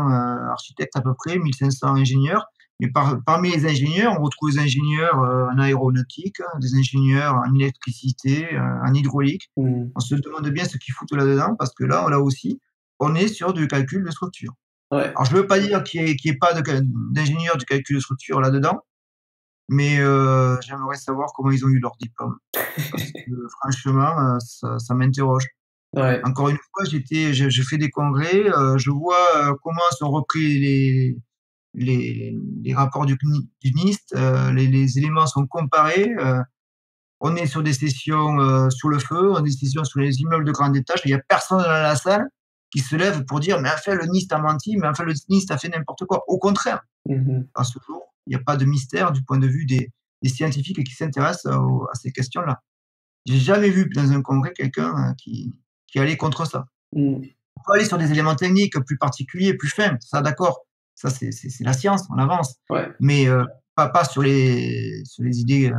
architectes à peu près, 1500 ingénieurs. Mais parmi les ingénieurs, on retrouve des ingénieurs en aéronautique, des ingénieurs en électricité, en hydraulique. hmm, On se demande bien ce qu'ils foutent là-dedans, parce que là aussi, on est sur du calcul de structure. ouais, Alors, je ne veux pas dire qu'il y ait pas d'ingénieurs du calcul de structure là-dedans, mais j'aimerais savoir comment ils ont eu leur diplôme. Parce que franchement, ça m'interroge. ouais, Encore une fois, je fais des congrès, je vois comment sont repris les rapports du NIST, les éléments sont comparés. On est sur des sessions sur le feu, on est des sessions sur les immeubles de grand étage. Il n'y a personne dans la salle qui se lève pour dire mais enfin le NIST a menti, mais enfin le NIST a fait n'importe quoi. Au contraire, mhm, à ce jour, il n'y a pas de mystère du point de vue des scientifiques qui s'intéressent à ces questions-là. J'ai jamais vu dans un congrès quelqu'un qui allait contre ça. hmm, On peut aller sur des éléments techniques plus particuliers, plus fins, ça d'accord, ça c'est la science, on avance. ouais, Mais pas sur les idées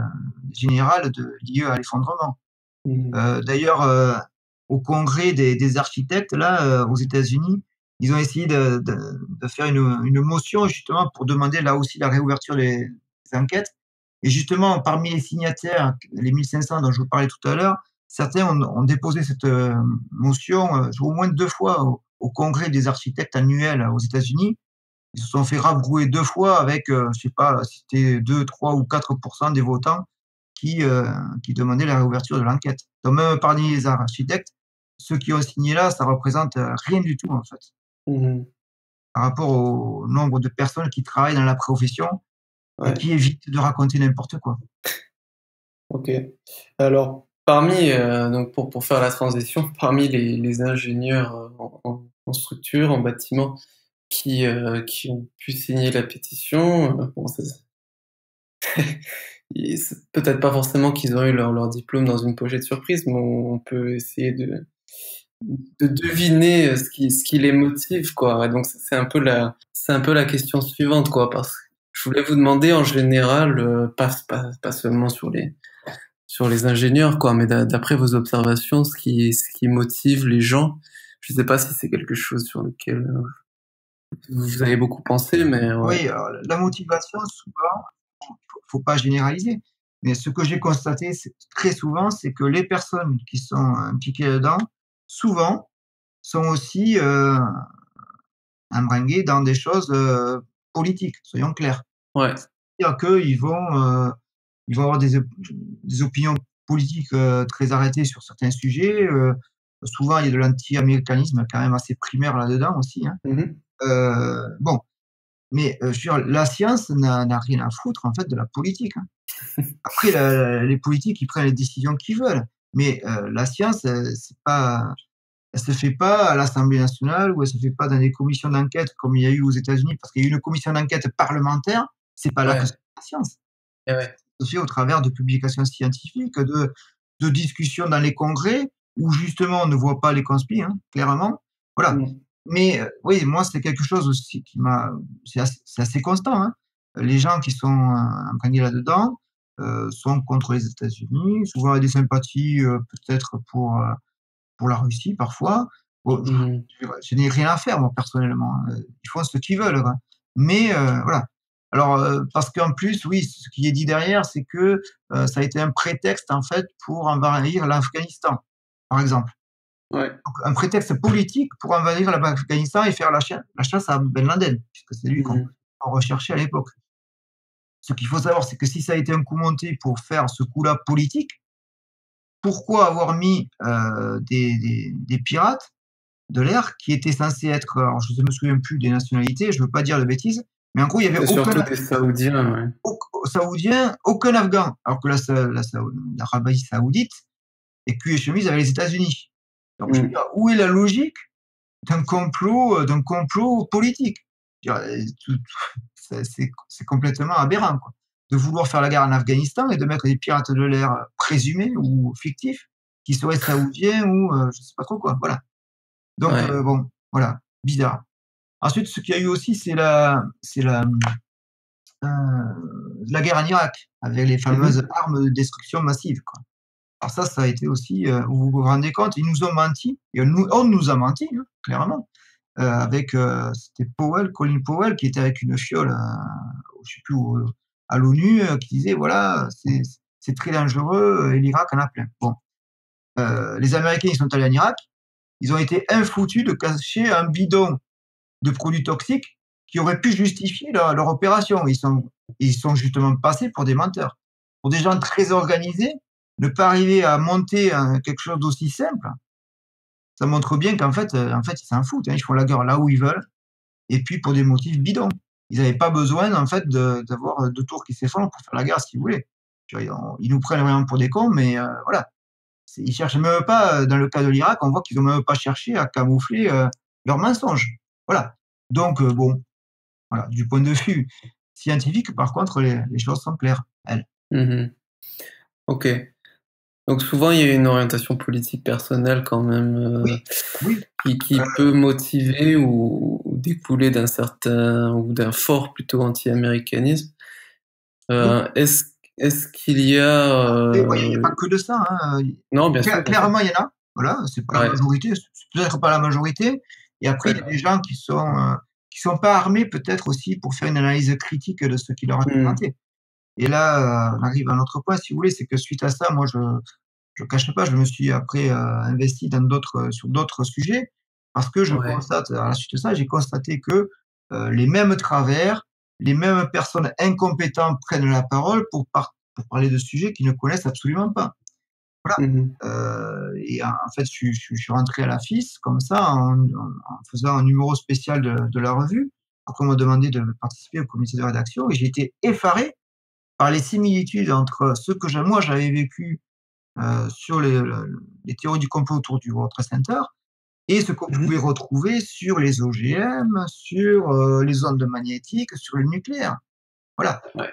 générales liées à l'effondrement. mhm, D'ailleurs, au congrès des architectes, là, aux États-Unis, ils ont essayé de faire une motion justement pour demander là aussi la réouverture des enquêtes. Et justement, parmi les signataires, les 1500 dont je vous parlais tout à l'heure, certains ont déposé cette motion au moins 2 fois au congrès des architectes annuel aux États-Unis. Ils se sont fait rabrouer 2 fois avec, je sais pas si c'était 2, 3 ou 4% des votants qui, heu, qui demandaient la réouverture de l'enquête. Donc même parmi les architectes, ceux qui ont signé là, ça représente, rien du tout en fait, mhm, par rapport au nombre de personnes qui travaillent dans la profession et ouais, qui évitent de raconter n'importe quoi. ok. Alors, donc pour faire la transition, parmi les ingénieurs en structure, en bâtiment, qui ont pu signer la pétition, bon, c'est peut-être pas forcément qu'ils ont eu leur diplôme dans une pochette surprise, mais on peut essayer de deviner ce qui les motive, quoi. Ouais, donc c'est un peu la question suivante, quoi, parce Je voulais vous demander en général, pas seulement sur les ingénieurs, quoi, mais d'après vos observations, ce qui motive les gens. Je sais pas si c'est quelque chose sur lequel vous avez beaucoup pensé, mais ouais. Oui, alors la motivation, souvent, faut pas généraliser, mais ce que j'ai constaté, c'est très souvent, c'est que les personnes qui sont impliquées là-dedans, souvent, sont aussi, embringuées dans des choses, politiques, soyons clairs. Ouais. C'est-à-dire ils vont avoir des opinions politiques, très arrêtées sur certains sujets, souvent il y a de l'anti-américanisme quand même assez primaire là-dedans aussi, hein. Mhm. Bon, mais, je veux dire, la science n'a rien à foutre en fait de la politique, hein. Après les politiques, ils prennent les décisions qu'ils veulent, mais, la science, elle se fait pas à l'Assemblée nationale ou elle se fait pas dans des commissions d'enquête comme il y a eu aux États-Unis, parce qu'il y a eu une commission d'enquête parlementaire, c'est pas là que Ouais. se fait la science. Et ouais. Ça se fait au travers de publications scientifiques, de discussions dans les congrès où justement on ne voit pas les conspis, hein, clairement. Voilà. Mm. Mais, oui, moi c'est quelque chose aussi qui m'a c'est assez constant, hein. Les gens qui sont, imprégnés là-dedans, sont contre les États-Unis, souvent avec des sympathies, peut-être pour la Russie parfois. Bon, Mhm. je n'ai rien à faire moi personnellement, hein, ils font ce qu'ils veulent, quoi. Mais, voilà. Alors, parce qu'en plus, oui, ce qui est dit derrière, c'est que, ça a été un prétexte en fait pour envahir l'Afghanistan, par exemple. Ouais. Donc un prétexte politique pour envahir l'Afghanistan et faire la chasse à Ben Laden, puisque c'est lui Mhm. qu'on recherchait à l'époque. Ce qu'il faut savoir, c'est que si ça a été un coup monté pour faire ce coup-là politique, pourquoi avoir mis, des pirates de l'air qui étaient censés être, alors je ne me souviens plus des nationalités, je ne veux pas dire de bêtises, mais en gros, il y avait C'est surtout des Saoudiens, ouais. aucun Saoudien, aucun Afghan, alors que l'Arabie saoudite est cul et chemise avec les États-Unis. Donc je veux Mm. dire, où est la logique d'un complot politique? Je veux dire, c'est complètement aberrant, quoi. De vouloir faire la guerre en Afghanistan et de mettre des pirates de l'air présumés ou fictifs, qui seraient saoudiens ou, je sais pas trop quoi, voilà. Donc, Ouais. bon, voilà, bizarre. Ensuite, ce qu'il y a eu aussi, la guerre en Irak, avec les fameuses Mhm. armes de destruction massive, quoi. Alors ça a été aussi, vous vous rendez compte, ils nous ont menti et on nous a menti, hein, clairement, avec, c'était Colin Powell qui était avec une fiole, je sais plus où, à l'ONU, qui disait: «Voilà, c'est très dangereux, et l'Irak en a plein». Bon, les Américains, ils sont allés en Irak, ils ont été infoutus de cacher un bidon de produits toxiques qui auraient pu justifier leur opération. Ils sont justement passés pour des menteurs. Pour des gens très organisés, ne pas arriver à monter quelque chose d'aussi simple, ça montre bien en fait, ils s'en foutent, hein, ils font la guerre là où ils veulent et puis pour des motifs bidons. Ils n'avaient pas besoin en fait d'avoir 2 tours qui s'effondrent pour faire la guerre s'ils voulaient. Tu vois, ils nous prennent vraiment pour des cons, mais voilà. Ils cherchent même pas, dans le cas de l'Irak, on voit qu'ils ont même pas cherché à camoufler, leurs mensonges. Voilà. Donc, bon, voilà, du point de vue scientifique, par contre, les choses sont claires, elles. Mhm. Ok. Donc souvent il y a une orientation politique personnelle quand même Oui, oui, qui peut motiver ou découler d'un certain ou d'un fort plutôt anti-américanisme. oui. Est-ce qu'il y a Après, ouais, il y a pas que de ça, hein, non bien sûr bien sûr clairement, il y en a. Voilà, c'est pas la ouais majorité, c'est peut-être pas la majorité et après, il y a d'accord des gens qui sont pas armés peut-être aussi pour faire une analyse critique de ce qui leur est Hmm. présenté et là, on arrive à un autre point, si vous voulez, c'est que suite à ça, moi, je cache pas, je me suis après, investi dans sur d'autres sujets parce que je Ouais constate à la suite de ça, j'ai constaté que, les mêmes travers, les mêmes personnes incompétentes prennent la parole pour parler de sujets qu'ils ne connaissent absolument pas. Voilà, Mhm. et en fait, je suis rentré à la FIS comme ça en faisant un numéro spécial de la revue. Après on m'a demandé de participer au comité de rédaction et j'ai été effaré par les similitudes entre ce que moi j'avais vécu sur les théories du complot autour du World Trade Center et ce qu'on pouvait Mhm. retrouver sur les OGM, sur, les ondes magnétiques, sur le nucléaire. Voilà. Ouais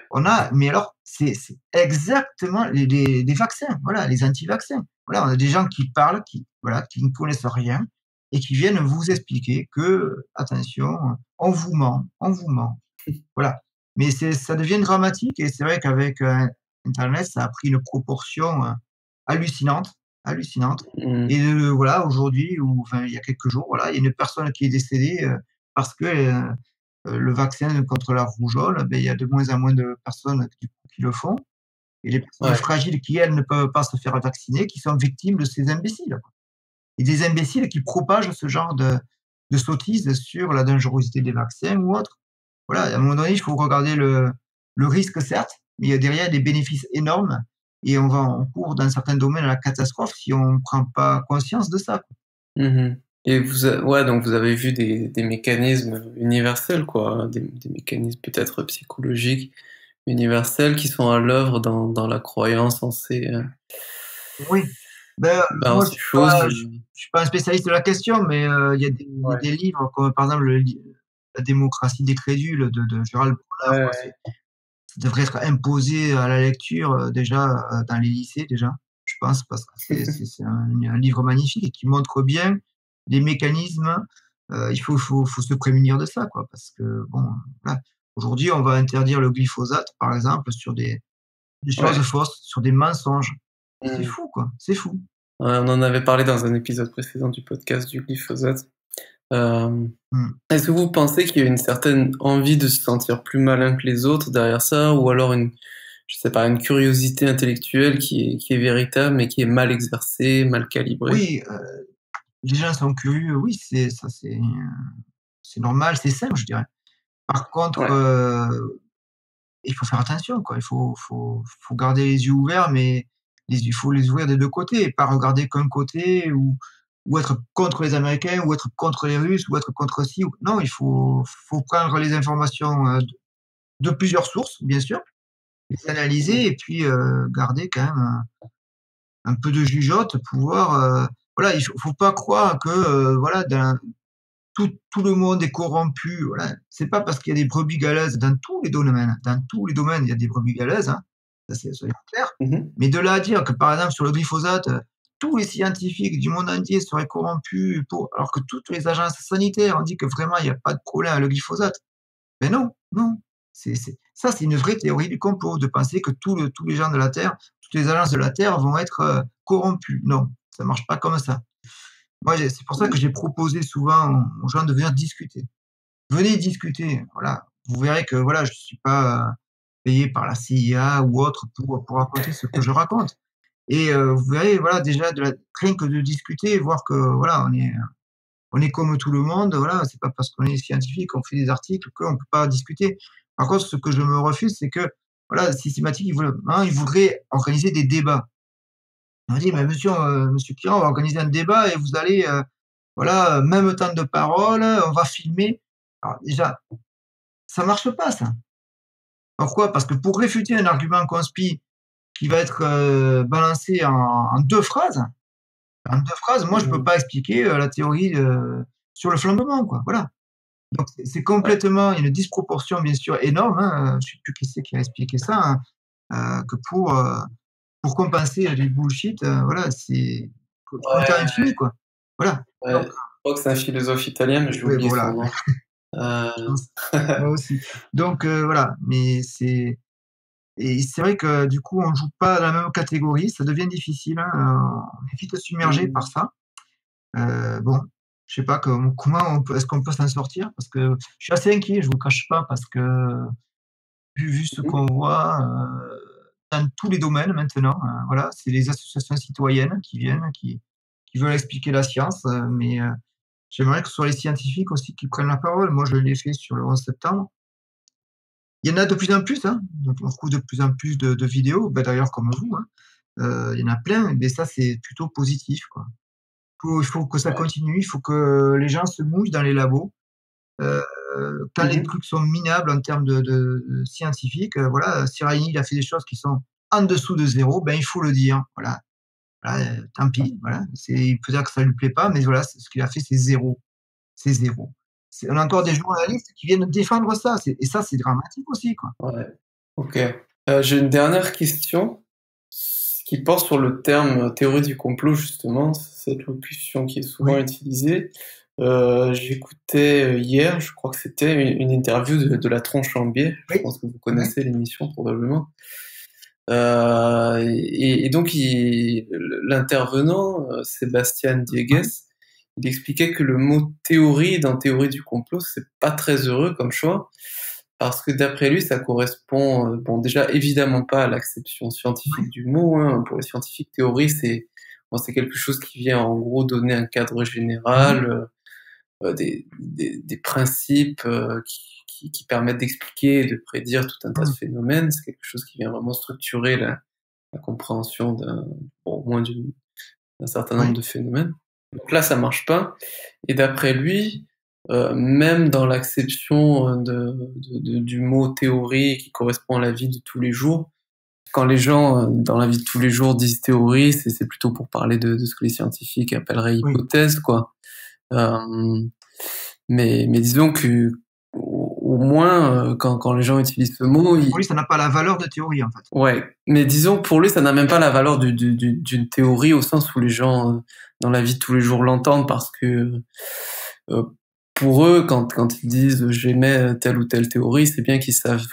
Mais alors, c'est exactement les vaccins, voilà, les anti-vaccins. Voilà, on a des gens qui parlent, voilà, qui ne connaissent rien et qui viennent vous expliquer que, attention, on vous ment, on vous ment. Voilà. Mais ça devient dramatique et c'est vrai qu'avec Internet, ça a pris une proportion hallucinante, hallucinante. Mmh. Et voilà, aujourd'hui, ou enfin, il y a quelques jours, voilà, il y a une personne qui est décédée parce que le vaccin contre la rougeole, ben, il y a de moins en moins de personnes qui le font. Et les personnes Ouais. fragiles qui, elles, ne peuvent pas se faire vacciner, qui sont victimes de ces imbéciles. Et des imbéciles qui propagent ce genre de sottises sur la dangerosité des vaccins ou autre. Voilà, à un moment donné, il faut regarder le risque, certes, mais il y a derrière des bénéfices énormes et on court dans certains domaines à la catastrophe si on ne prend pas conscience de ça. Mmh. Et ouais, donc vous avez vu des mécanismes universels, quoi, des mécanismes peut-être psychologiques universels qui sont à l'œuvre dans la croyance en Oui, ben, moi, ces choses. je suis pas un spécialiste de la question, mais il y a Ouais. des livres comme, par exemple, La démocratie des crédules de Gérald Bronner, quoi. Ouais, Ça devrait être imposé à la lecture, déjà, dans les lycées déjà, je pense, parce que c'est un livre magnifique et qui montre bien les mécanismes. Il faut se prémunir de ça, quoi, parce que bon, voilà. Aujourd'hui, on va interdire le glyphosate, par exemple, sur des choses ouais. fausses, sur des mensonges. C'est Mmh. fou, quoi, c'est fou. Ouais, on en avait parlé dans un épisode précédent du podcast du glyphosate. Euh, Mmh. Est-ce que vous pensez qu'il y a une certaine envie de se sentir plus malin que les autres derrière ça, ou alors je sais pas, une curiosité intellectuelle qui est véritable mais qui est mal exercée, mal calibrée? Oui, les gens sont curieux, oui, c'est normal, c'est sain, je dirais. Par contre, Ouais. il faut faire attention, quoi. Il faut garder les yeux ouverts, mais il faut les ouvrir des 2 côtés et pas regarder qu'un côté ou être contre les Américains ou être contre les Russes ou être contre ci ou non, il faut prendre les informations, de plusieurs sources, bien sûr, les analyser et puis, garder quand même un peu de jugeote, pouvoir, voilà, il faut pas croire que, voilà, dans tout le monde est corrompu, voilà. C'est pas parce qu'il y a des brebis galeuses dans tous les domaines, dans tous les domaines, il y a des brebis galeuses, hein, ça c'est soyons clairs. Mhm. Mais de là à dire que, par exemple, sur le glyphosate, tous les scientifiques du monde entier seraient corrompus alors que toutes les agences sanitaires ont dit que vraiment il y a pas de problème avec le glyphosate. Mais non, non, c'est une vraie théorie du complot de penser que tous les gens de la Terre, toutes les agences de la Terre vont être, corrompus. Non, ça marche pas comme ça. Moi, c'est pour ça que j'ai proposé souvent aux gens de venir discuter. Venez discuter, voilà. Vous verrez que voilà, je ne suis pas payé par la CIA ou autre pour raconter ce que je raconte. Et vous verrez, voilà, déjà rien que de discuter, voir que voilà, on est comme tout le monde, voilà. C'est pas parce qu'on est scientifique, qu'on fait des articles qu'on ne peut pas discuter. Par contre, ce que je me refuse, c'est que voilà, systématique, ils voudraient organiser des débats. On dit: «Mais monsieur Piron, on va organiser un débat et vous allez, voilà, même temps de parole, on va filmer». Alors déjà, ça marche pas ça. Pourquoi? Parce que pour réfuter un argument conspi qui va être, balancé en 2 phrases, moi je peux Mhm. pas expliquer, la théorie, sur le flambement, quoi, voilà. Donc c'est Ouais. complètement il y a une disproportion bien sûr énorme, hein, je sais plus qui c'est qui a expliqué ça, hein, que pour compenser du bullshit, voilà, c'est compter à Ouais, l'infini, quoi. Voilà. Donc ouais. Je crois que c'est un philosophe italien, mais j'ai oui, oublié son voilà, nom. Euh, je pense. Moi aussi. Donc voilà, mais c'est vrai que du coup, on joue pas dans la même catégorie, ça devient difficile, hein, on est vite submergé par Mhm. ça. Bon, je sais pas comment est-ce qu'on peut s'en sortir? Parce que je suis assez inquiet, je vous cache pas, parce que vu ce Mhm. qu'on voit, dans tous les domaines maintenant, voilà, c'est les associations citoyennes qui viennent, qui veulent expliquer la science, mais j'aimerais que ce soit les scientifiques aussi qui prennent la parole. Moi, je l'ai fait sur le 11 septembre. Il y en a de plus en plus, hein, donc on trouve de plus en plus de vidéos, bah, d'ailleurs comme vous, hein, il y en a plein, mais ça, c'est plutôt positif, quoi. Il faut que ça Ouais. continue, il faut que les gens se mouillent dans les labos, heu, quand les Mhm. trucs sont minables en termes de scientifiques, voilà, Cyril il a fait des choses qui sont en dessous de zéro, ben, il faut le dire, voilà. Voilà, tant pis, voilà, il peut dire que ça lui plaît pas, mais voilà, ce qu'il a fait, c'est zéro. C'est zéro. On a encore des journalistes qui viennent défendre ça, et ça, c'est dramatique aussi, quoi. Ouais. Ok. J'ai une dernière question qui porte sur le terme théorie du complot, justement, cette locution qui est souvent Oui, utilisée. J'écoutais hier, je crois que c'était une interview de la Tronche en biais. Je Oui, pense que vous ouais, connaissez l'émission probablement. Et donc l'intervenant, Sébastien Diegues, ouais, il expliquait que le mot théorie dans théorie du complot, c'est pas très heureux comme choix, parce que d'après lui, ça correspond, bon, déjà évidemment pas à l'acception ouais, scientifique du mot, hein. Pour les scientifiques, théorie, c'est bon, c'est quelque chose qui vient en gros donner un cadre ouais, général, des principes qui permettent d'expliquer et de prédire tout un tas de mmh, phénomènes. C'est quelque chose qui vient vraiment structurer la compréhension bon, au moins d'un certain nombre ouais, de phénomènes. Donc là, ça marche pas. Et d'après lui, même dans l'acception du mot théorie qui correspond à la vie de tous les jours, quand les gens dans la vie de tous les jours disent théorie, c'est plutôt pour parler de ce que les scientifiques appelleraient oui. hypothèse, quoi. Euh, mais disons que au moins quand les gens utilisent ce mot, Pour lui, ça n'a pas la valeur de théorie, en fait. ouais. Mais disons que pour lui, ça n'a même pas la valeur d'une théorie au sens où les gens dans la vie de tous les jours l'entendent parce que euh, pour eux, quand ils disent j'aimais telle ou telle théorie, c'est bien qu'ils savent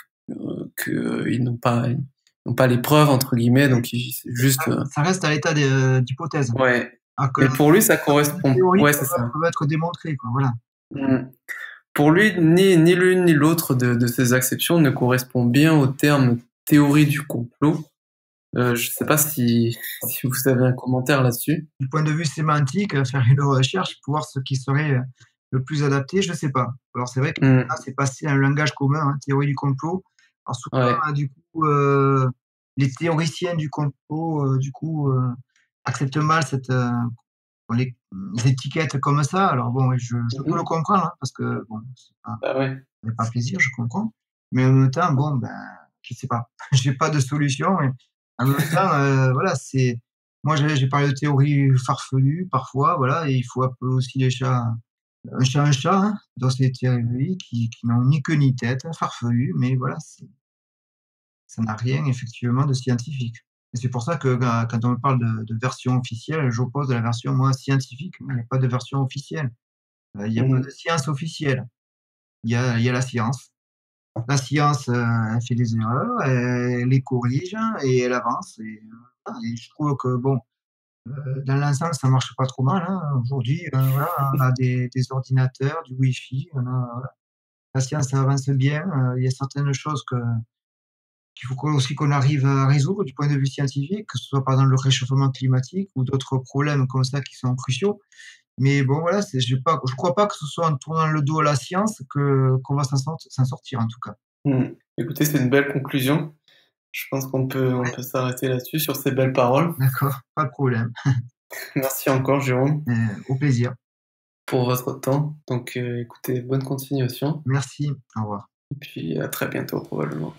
qu'ils n'ont pas les preuves entre guillemets, Oui, donc c'est juste ça reste à l'état d'hypothèse. ouais. Alors que Mais pour lui, ça certaines correspond. théories Ouais, c'est ça. peuvent être démontrées, quoi, voilà. Mm. Pour lui, ni l'une ni l'autre de ces acceptions ne correspond bien au terme théorie du complot. Je sais pas si vous avez un commentaire là-dessus. Du point de vue sémantique, faire une recherche pour voir ce qui serait, le plus adapté, je sais pas. Alors c'est vrai que là, Hmm, c'est passé à un langage commun, hein, théorie du complot. Alors souvent, ouais. du coup, les théoriciens du complot, du coup, acceptent mal les étiquettes comme ça. Alors bon, oui, je peux le Mhm. comprendre, hein, parce que bon, Bah ouais. ça fait pas plaisir, je comprends. Mais en même temps, bon, ben, je sais pas. J'ai pas de solution et en même temps, voilà, c'est moi, j'ai parlé de théories farfelues parfois, voilà et il faut appeler aussi les chats un chat, hein, dans ces théories qui n'ont ni queue ni tête, farfelues, mais voilà, ça n'a rien effectivement de scientifique et c'est pour ça que quand on me parle de version officielle, j'oppose la version, moi, scientifique. Il n'y a pas de version officielle. Il y a pas de Mhm. science officielle. Il y a la science. La science, elle fait des erreurs, elle les corrige et elle avance et voilà et je trouve que bon, dans l'ensemble, ça marche pas trop mal, hein. Aujourd'hui, voilà, on a des ordinateurs, du wifi, on a voilà. La science, ça avance bien, il y a certaines choses qu'il faut aussi qu'on arrive à résoudre du point de vue scientifique, que ce soit par exemple le réchauffement climatique ou d'autres problèmes comme ça qui sont cruciaux. Mais bon voilà, je crois pas que ce soit en tournant le dos à la science que qu'on va s'en sortir en tout cas. Mhm. Écoutez, c'est une belle conclusion. Je pense on Ouais, peut s'arrêter là-dessus sur ces belles paroles. d'accord, pas de problème. Merci encore, Jérôme, Au plaisir. pour votre temps. Donc, écoutez, bonne continuation. Merci, au revoir. Et puis, à très bientôt, probablement.